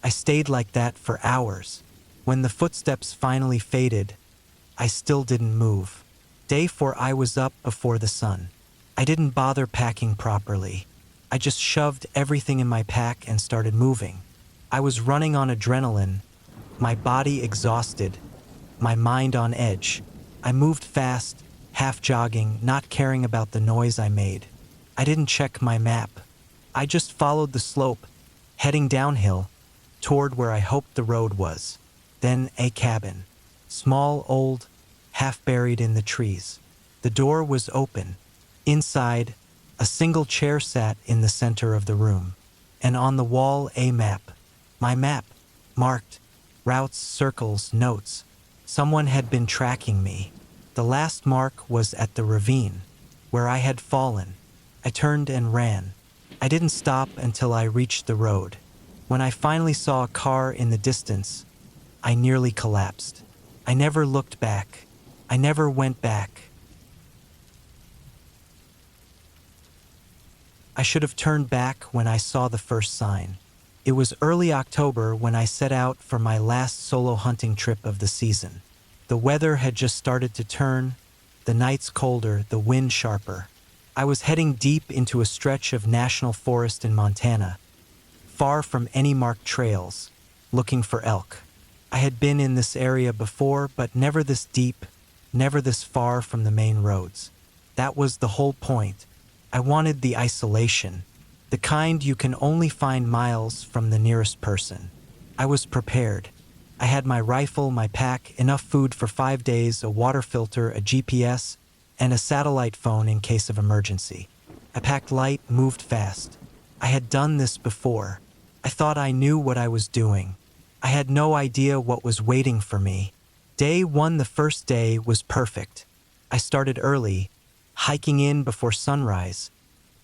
I stayed like that for hours. When the footsteps finally faded, I still didn't move. Day 4, I was up before the sun. I didn't bother packing properly. I just shoved everything in my pack and started moving. I was running on adrenaline, my body exhausted, my mind on edge. I moved fast, half jogging, not caring about the noise I made. I didn't check my map. I just followed the slope, heading downhill, toward where I hoped the road was. Then a cabin. Small, old, half buried in the trees. The door was open. Inside, a single chair sat in the center of the room, and on the wall a map. My map, marked, routes, circles, notes. Someone had been tracking me. The last mark was at the ravine, where I had fallen. I turned and ran. I didn't stop until I reached the road. When I finally saw a car in the distance, I nearly collapsed. I never looked back. I never went back. I should have turned back when I saw the first sign. It was early October when I set out for my last solo hunting trip of the season. The weather had just started to turn, the nights colder, the wind sharper. I was heading deep into a stretch of national forest in Montana, far from any marked trails, looking for elk. I had been in this area before, but never this deep, never this far from the main roads. That was the whole point. I wanted the isolation, the kind you can only find miles from the nearest person. I was prepared. I had my rifle, my pack, enough food for 5 days, a water filter, a GPS, and a satellite phone in case of emergency. I packed light, moved fast. I had done this before. I thought I knew what I was doing. I had no idea what was waiting for me. Day 1, the first day, was perfect. I started early, hiking in before sunrise,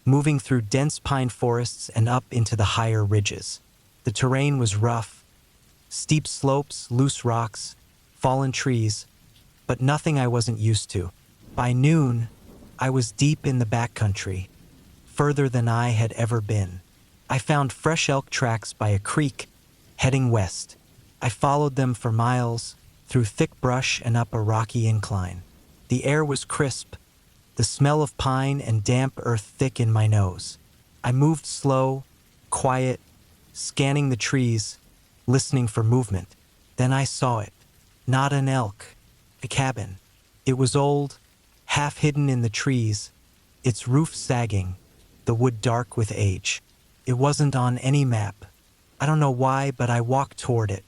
moving through dense pine forests and up into the higher ridges. The terrain was rough, steep slopes, loose rocks, fallen trees, but nothing I wasn't used to. By noon, I was deep in the backcountry, further than I had ever been. I found fresh elk tracks by a creek, heading west. I followed them for miles, through thick brush and up a rocky incline. The air was crisp, the smell of pine and damp earth thick in my nose. I moved slow, quiet, scanning the trees, listening for movement. Then I saw it. Not an elk, a cabin. It was old, half hidden in the trees, its roof sagging, the wood dark with age. It wasn't on any map. I don't know why, but I walked toward it.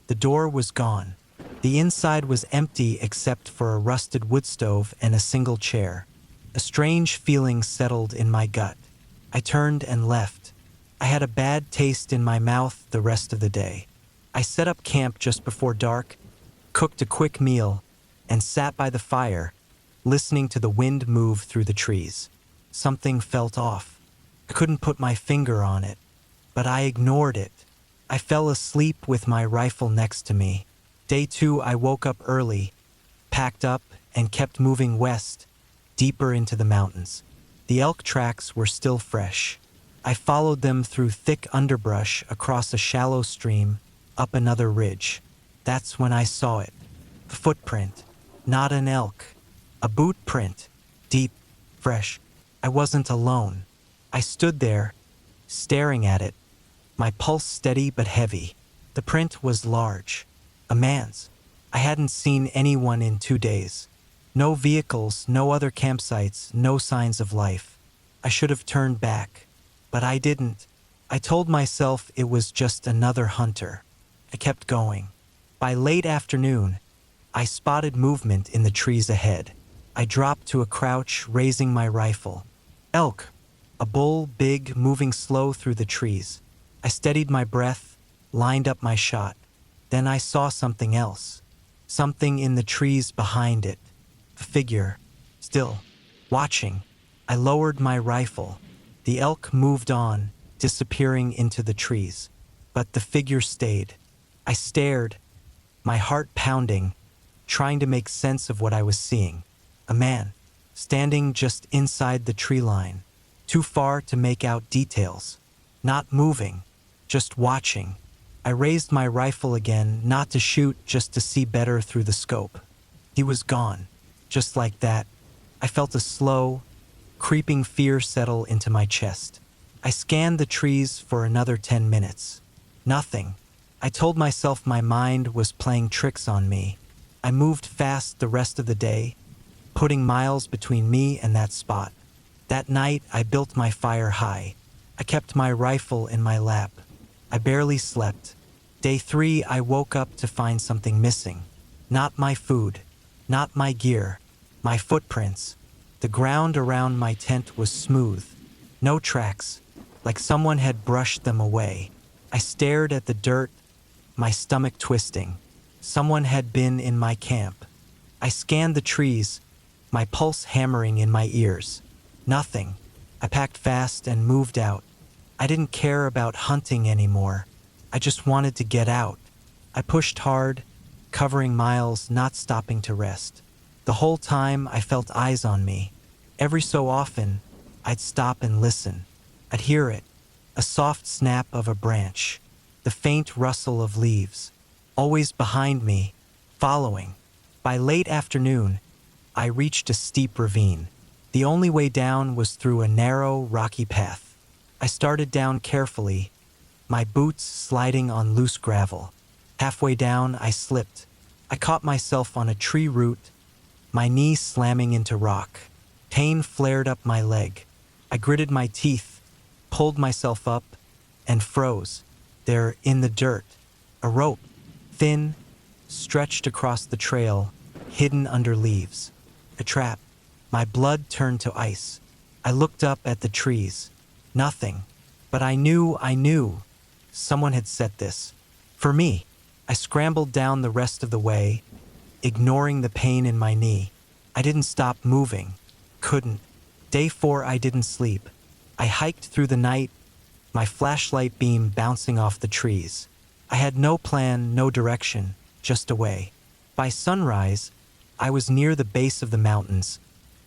The door was gone. The inside was empty except for a rusted wood stove and a single chair. A strange feeling settled in my gut. I turned and left. I had a bad taste in my mouth the rest of the day. I set up camp just before dark, cooked a quick meal, and sat by the fire, listening to the wind move through the trees. Something felt off. I couldn't put my finger on it, but I ignored it. I fell asleep with my rifle next to me. Day 2, I woke up early, packed up, and kept moving west, deeper into the mountains. The elk tracks were still fresh. I followed them through thick underbrush across a shallow stream, up another ridge. That's when I saw it. A footprint, not an elk. A boot print, deep, fresh. I wasn't alone. I stood there, staring at it, my pulse steady but heavy. The print was large. A man's. I hadn't seen anyone in 2 days. No vehicles, no other campsites, no signs of life. I should have turned back, but I didn't. I told myself it was just another hunter. I kept going. By late afternoon, I spotted movement in the trees ahead. I dropped to a crouch, raising my rifle. Elk. A bull, big, moving slow through the trees. I steadied my breath, lined up my shot. Then I saw something else. Something in the trees behind it. A figure, still, watching. I lowered my rifle. The elk moved on, disappearing into the trees. But the figure stayed. I stared, my heart pounding, trying to make sense of what I was seeing. A man, standing just inside the tree line, too far to make out details. Not moving, just watching. I raised my rifle again, not to shoot, just to see better through the scope. He was gone, just like that. I felt a slow, creeping fear settle into my chest. I scanned the trees for another 10 minutes. Nothing. I told myself my mind was playing tricks on me. I moved fast the rest of the day, putting miles between me and that spot. That night, I built my fire high. I kept my rifle in my lap. I barely slept. Day 3, I woke up to find something missing. Not my food, not my gear, my footprints. The ground around my tent was smooth. No tracks, like someone had brushed them away. I stared at the dirt, my stomach twisting. Someone had been in my camp. I scanned the trees, my pulse hammering in my ears. Nothing. I packed fast and moved out. I didn't care about hunting anymore. I just wanted to get out. I pushed hard, covering miles, not stopping to rest. The whole time I felt eyes on me. Every so often, I'd stop and listen. I'd hear it, a soft snap of a branch, the faint rustle of leaves, always behind me, following. By late afternoon, I reached a steep ravine. The only way down was through a narrow, rocky path. I started down carefully, my boots sliding on loose gravel. Halfway down, I slipped. I caught myself on a tree root, my knee slamming into rock. Pain flared up my leg. I gritted my teeth, pulled myself up, and froze. There, in the dirt, a rope, thin, stretched across the trail, hidden under leaves. A trap. My blood turned to ice. I looked up at the trees. Nothing. But I knew. Someone had set this. For me. I scrambled down the rest of the way, ignoring the pain in my knee. I didn't stop moving. Couldn't. Day 4, I didn't sleep. I hiked through the night, my flashlight beam bouncing off the trees. I had no plan, no direction, just a way. By sunrise, I was near the base of the mountains,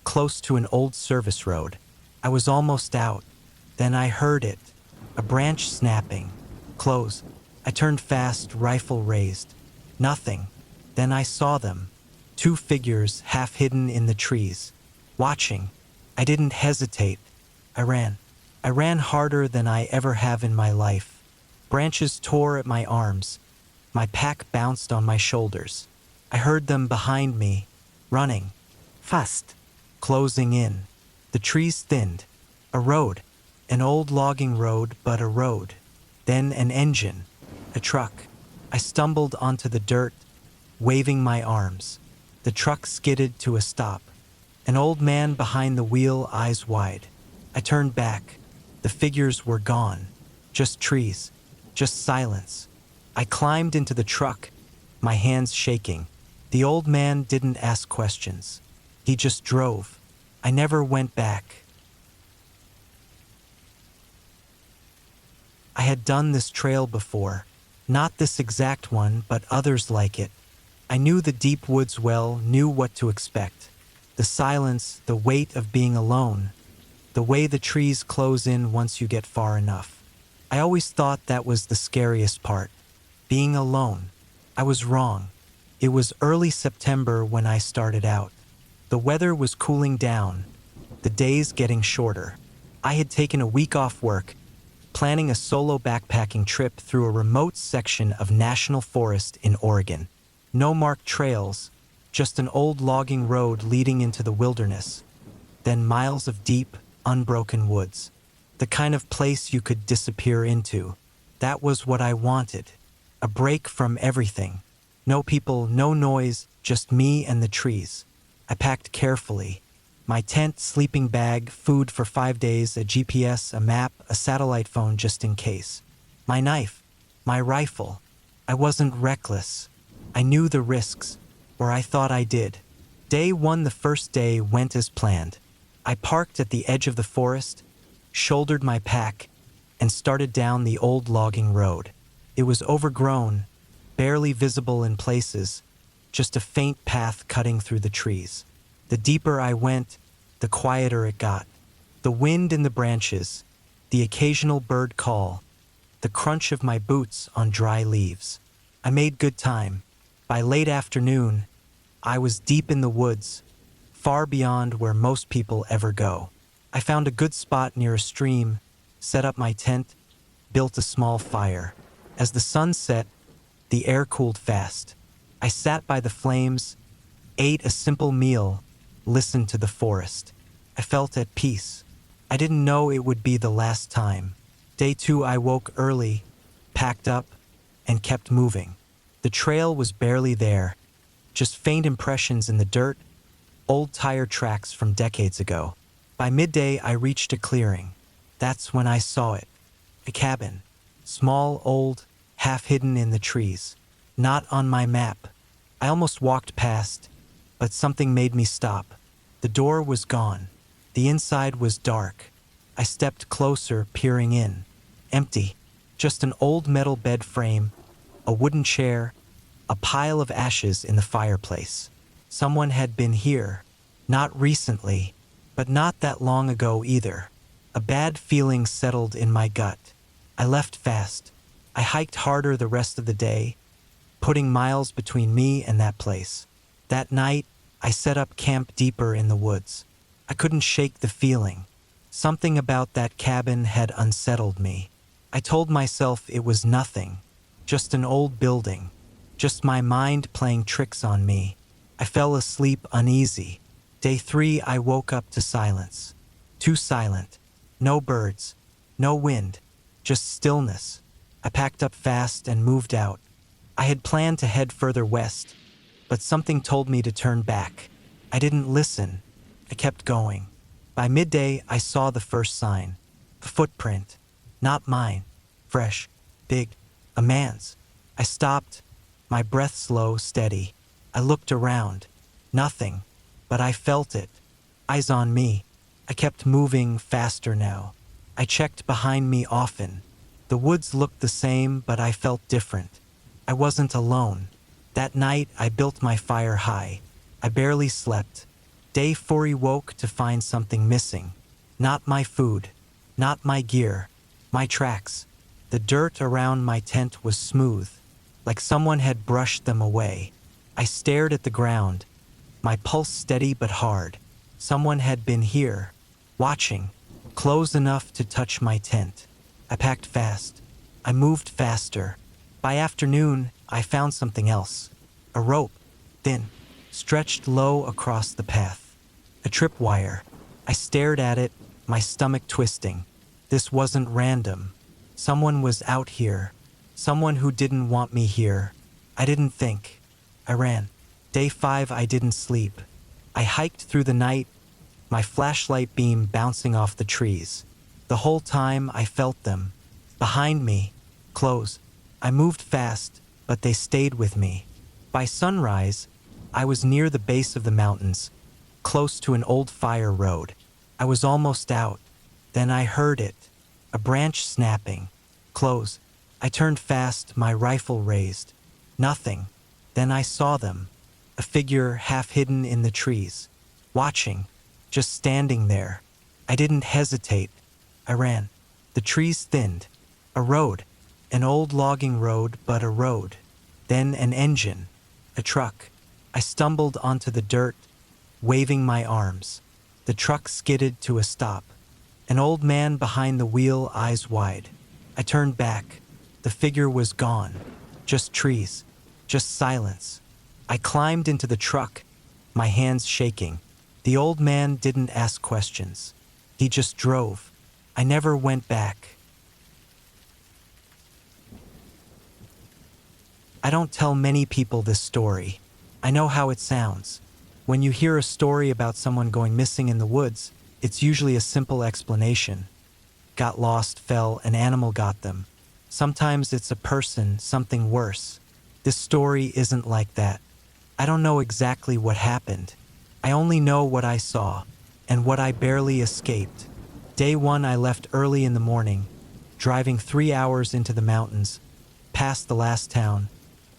close to an old service road. I was almost out. Then I heard it, a branch snapping. Close. I turned fast, rifle raised. Nothing. Then I saw them. 2 figures half hidden in the trees. Watching. I didn't hesitate. I ran. I ran harder than I ever have in my life. Branches tore at my arms. My pack bounced on my shoulders. I heard them behind me, running. Fast. Closing in. The trees thinned. A road. An old logging road, but a road. Then an engine. A truck. I stumbled onto the dirt, waving my arms. The truck skidded to a stop. An old man behind the wheel, eyes wide. I turned back. The figures were gone. Just trees. Just silence. I climbed into the truck, my hands shaking. The old man didn't ask questions. He just drove. I never went back. I had done this trail before. Not this exact one, but others like it. I knew the deep woods well, knew what to expect. The silence, the weight of being alone, the way the trees close in once you get far enough. I always thought that was the scariest part, being alone. I was wrong. It was early September when I started out. The weather was cooling down, the days getting shorter. I had taken a week off work, planning a solo backpacking trip through a remote section of national forest in Oregon. No marked trails, just an old logging road leading into the wilderness, then miles of deep, unbroken woods. The kind of place you could disappear into. That was what I wanted. A break from everything. No people, no noise, just me and the trees. I packed carefully. My tent, sleeping bag, food for 5 days, a GPS, a map, a satellite phone just in case. My knife, my rifle. I wasn't reckless. I knew the risks, or I thought I did. Day 1, the first day, went as planned. I parked at the edge of the forest, shouldered my pack, and started down the old logging road. It was overgrown, barely visible in places, just a faint path cutting through the trees. The deeper I went, the quieter it got. The wind in the branches, the occasional bird call, the crunch of my boots on dry leaves. I made good time. By late afternoon, I was deep in the woods, far beyond where most people ever go. I found a good spot near a stream, set up my tent, built a small fire. As the sun set, the air cooled fast. I sat by the flames, ate a simple meal, listened to the forest. I felt at peace. I didn't know it would be the last time. Day 2, I woke early, packed up, and kept moving. The trail was barely there, just faint impressions in the dirt, old tire tracks from decades ago. By midday, I reached a clearing. That's when I saw it. A cabin. Small, old, half hidden in the trees. Not on my map. I almost walked past, but something made me stop. The door was gone. The inside was dark. I stepped closer, peering in. Empty. Just an old metal bed frame, a wooden chair, a pile of ashes in the fireplace. Someone had been here. Not recently, but not that long ago either. A bad feeling settled in my gut. I left fast. I hiked harder the rest of the day, putting miles between me and that place. That night, I set up camp deeper in the woods. I couldn't shake the feeling. Something about that cabin had unsettled me. I told myself it was nothing, just an old building, just my mind playing tricks on me. I fell asleep uneasy. Day 3, I woke up to silence. Too silent. No birds, no wind, just stillness. I packed up fast and moved out. I had planned to head further west, but something told me to turn back. I didn't listen. I kept going. By midday, I saw the first sign. A footprint. Not mine. Fresh. Big. A man's. I stopped, my breath slow, steady. I looked around. Nothing. But I felt it. Eyes on me. I kept moving faster now. I checked behind me often. The woods looked the same, but I felt different. I wasn't alone. That night, I built my fire high. I barely slept. Day 4, I woke to find something missing. Not my food. Not my gear. My tracks. The dirt around my tent was smooth, like someone had brushed them away. I stared at the ground, my pulse steady but hard. Someone had been here, watching, close enough to touch my tent. I packed fast. I moved faster. By afternoon, I found something else. A rope, thin, stretched low across the path. A tripwire. I stared at it, my stomach twisting. This wasn't random. Someone was out here. Someone who didn't want me here. I didn't think. I ran. Day 5, I didn't sleep. I hiked through the night, my flashlight beam bouncing off the trees. The whole time I felt them. Behind me, close. I moved fast, but they stayed with me. By sunrise, I was near the base of the mountains, close to an old fire road. I was almost out. Then I heard it. A branch snapping. Close. I turned fast, my rifle raised. Nothing. Then I saw them. A figure half hidden in the trees. watching, just standing there. I didn't hesitate. I ran. The trees thinned. A road. An old logging road, but a road. Then an engine. A truck. I stumbled onto the dirt, waving my arms. The truck skidded to a stop. An old man behind the wheel, eyes wide. I turned back. The figure was gone. Just trees. Just silence. I climbed into the truck, my hands shaking. The old man didn't ask questions. He just drove. I never went back. I don't tell many people this story. I know how it sounds. When you hear a story about someone going missing in the woods, it's usually a simple explanation. Got lost, fell, an animal got them. Sometimes it's a person, something worse. This story isn't like that. I don't know exactly what happened. I only know what I saw, and what I barely escaped. Day one, I left early in the morning, driving 3 hours into the mountains, past the last town,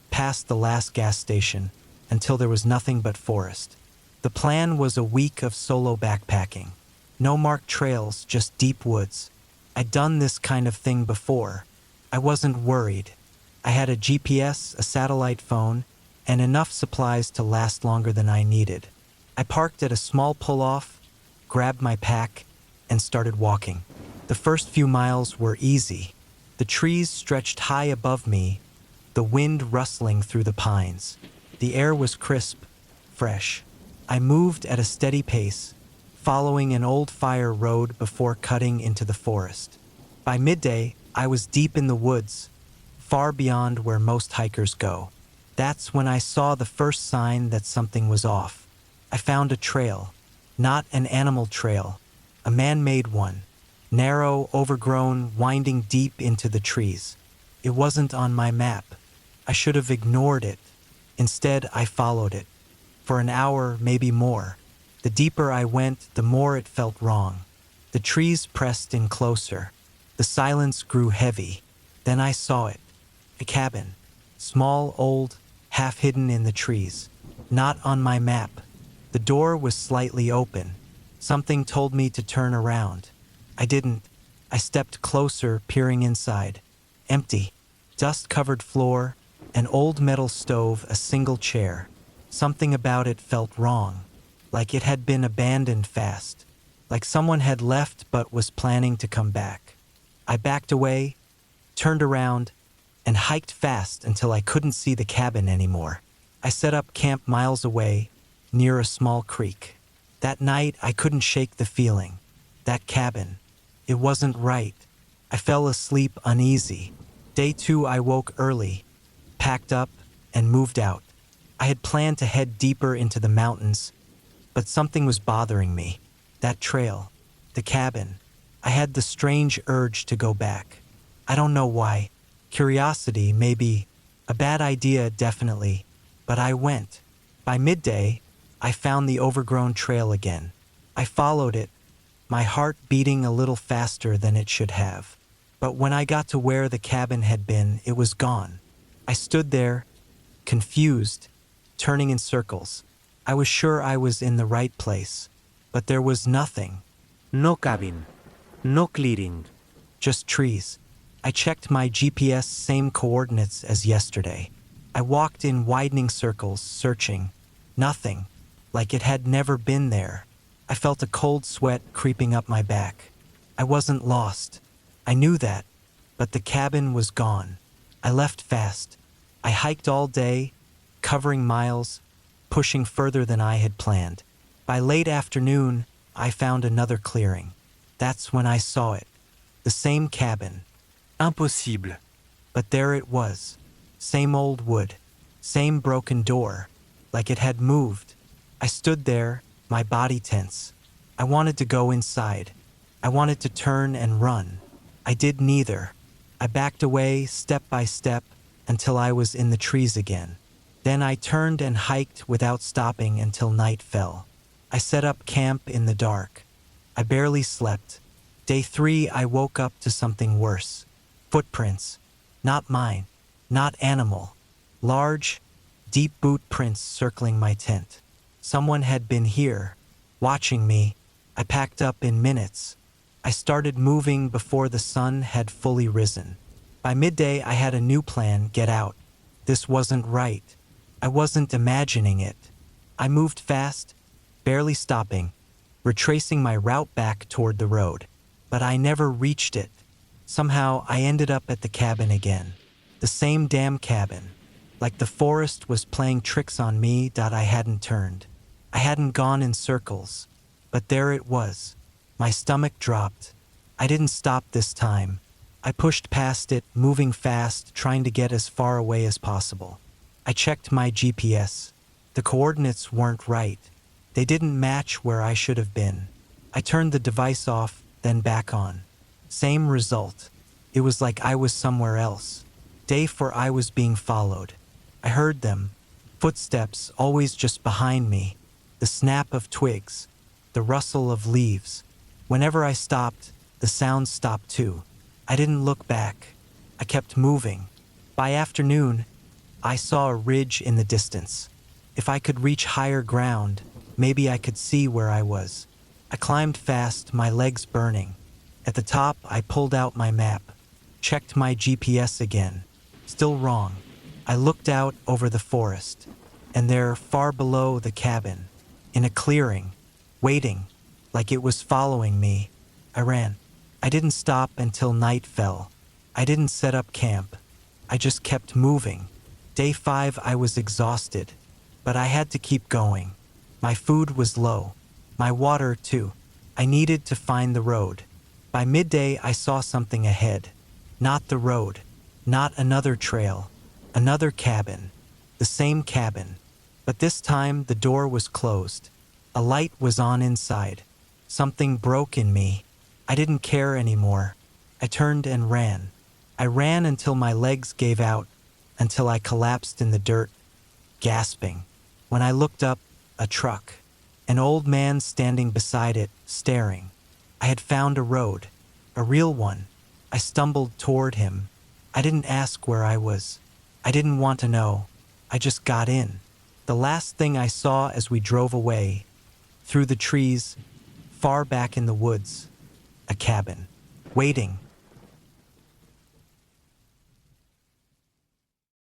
past the last gas station, until there was nothing but forest. The plan was a week of solo backpacking. No marked trails, just deep woods. I'd done this kind of thing before. I wasn't worried. I had a GPS, a satellite phone, and enough supplies to last longer than I needed. I parked at a small pull-off, grabbed my pack, and started walking. The first few miles were easy. The trees stretched high above me, the wind rustling through the pines. The air was crisp, fresh. I moved at a steady pace, following an old fire road before cutting into the forest. By midday, I was deep in the woods, far beyond where most hikers go. That's when I saw the first sign that something was off. I found a trail, not an animal trail, a man-made one, narrow, overgrown, winding deep into the trees. It wasn't on my map. I should have ignored it. Instead, I followed it. For an hour, maybe more. The deeper I went, the more it felt wrong. The trees pressed in closer. The silence grew heavy. Then I saw it. A cabin. Small, old, half hidden in the trees. Not on my map. The door was slightly open. Something told me to turn around. I didn't. I stepped closer, peering inside. Empty. Dust-covered floor, an old metal stove, a single chair. Something about it felt wrong. Like it had been abandoned fast. Like someone had left but was planning to come back. I backed away, turned around, and hiked fast until I couldn't see the cabin anymore. I set up camp miles away, near a small creek. That night, I couldn't shake the feeling. That cabin. It wasn't right. I fell asleep uneasy. Day 2, I woke early, packed up, and moved out. I had planned to head deeper into the mountains, but something was bothering me. That trail, the cabin. I had the strange urge to go back. I don't know why. Curiosity, maybe. A bad idea, definitely. But I went. By midday, I found the overgrown trail again. I followed it, my heart beating a little faster than it should have. But when I got to where the cabin had been, it was gone. I stood there, confused, turning in circles. I was sure I was in the right place, but there was nothing. No cabin. No clearing. Just trees. I checked my GPS, same coordinates as yesterday. I walked in widening circles, searching. Nothing. Like it had never been there. I felt a cold sweat creeping up my back. I wasn't lost. I knew that, but the cabin was gone. I left fast. I hiked all day, covering miles, pushing further than I had planned. By late afternoon, I found another clearing. That's when I saw it. The same cabin. Impossible. But there it was. Same old wood. Same broken door. Like it had moved. I stood there, my body tense. I wanted to go inside. I wanted to turn and run. I did neither. I backed away step by step until I was in the trees again. Then I turned and hiked without stopping until night fell. I set up camp in the dark. I barely slept. Day 3, I woke up to something worse. Footprints. Not mine. Not animal. Large, deep boot prints circling my tent. Someone had been here. watching me. I packed up in minutes. I started moving before the sun had fully risen. By midday, I had a new plan: get out. This wasn't right. I wasn't imagining it. I moved fast, barely stopping, retracing my route back toward the road. But I never reached it. Somehow, I ended up at the cabin again. The same damn cabin. Like the forest was playing tricks on me that I hadn't turned. I hadn't gone in circles. But there it was. My stomach dropped. I didn't stop this time. I pushed past it, moving fast, trying to get as far away as possible. I checked my GPS. The coordinates weren't right. They didn't match where I should have been. I turned the device off, then back on. Same result. It was like I was somewhere else. Day 4, I was being followed. I heard them. Footsteps, always just behind me. The snap of twigs. The rustle of leaves. Whenever I stopped, the sound stopped too. I didn't look back. I kept moving. By afternoon, I saw a ridge in the distance. If I could reach higher ground, maybe I could see where I was. I climbed fast, my legs burning. At the top, I pulled out my map, checked my GPS again. Still wrong. I looked out over the forest, and there, far below the cabin, in a clearing, waiting, like it was following me, I ran. I didn't stop until night fell. I didn't set up camp. I just kept moving. Day 5, I was exhausted, but I had to keep going. My food was low. My water, too. I needed to find the road. By midday, I saw something ahead. Not the road. Not another trail. Another cabin. The same cabin. But this time, the door was closed. A light was on inside. Something broke in me. I didn't care anymore. I turned and ran. I ran until my legs gave out, until I collapsed in the dirt, gasping. When I looked up, a truck. An old man standing beside it, staring. I had found a road, a real one. I stumbled toward him. I didn't ask where I was. I didn't want to know. I just got in. The last thing I saw as we drove away, through the trees, far back in the woods, a cabin, waiting,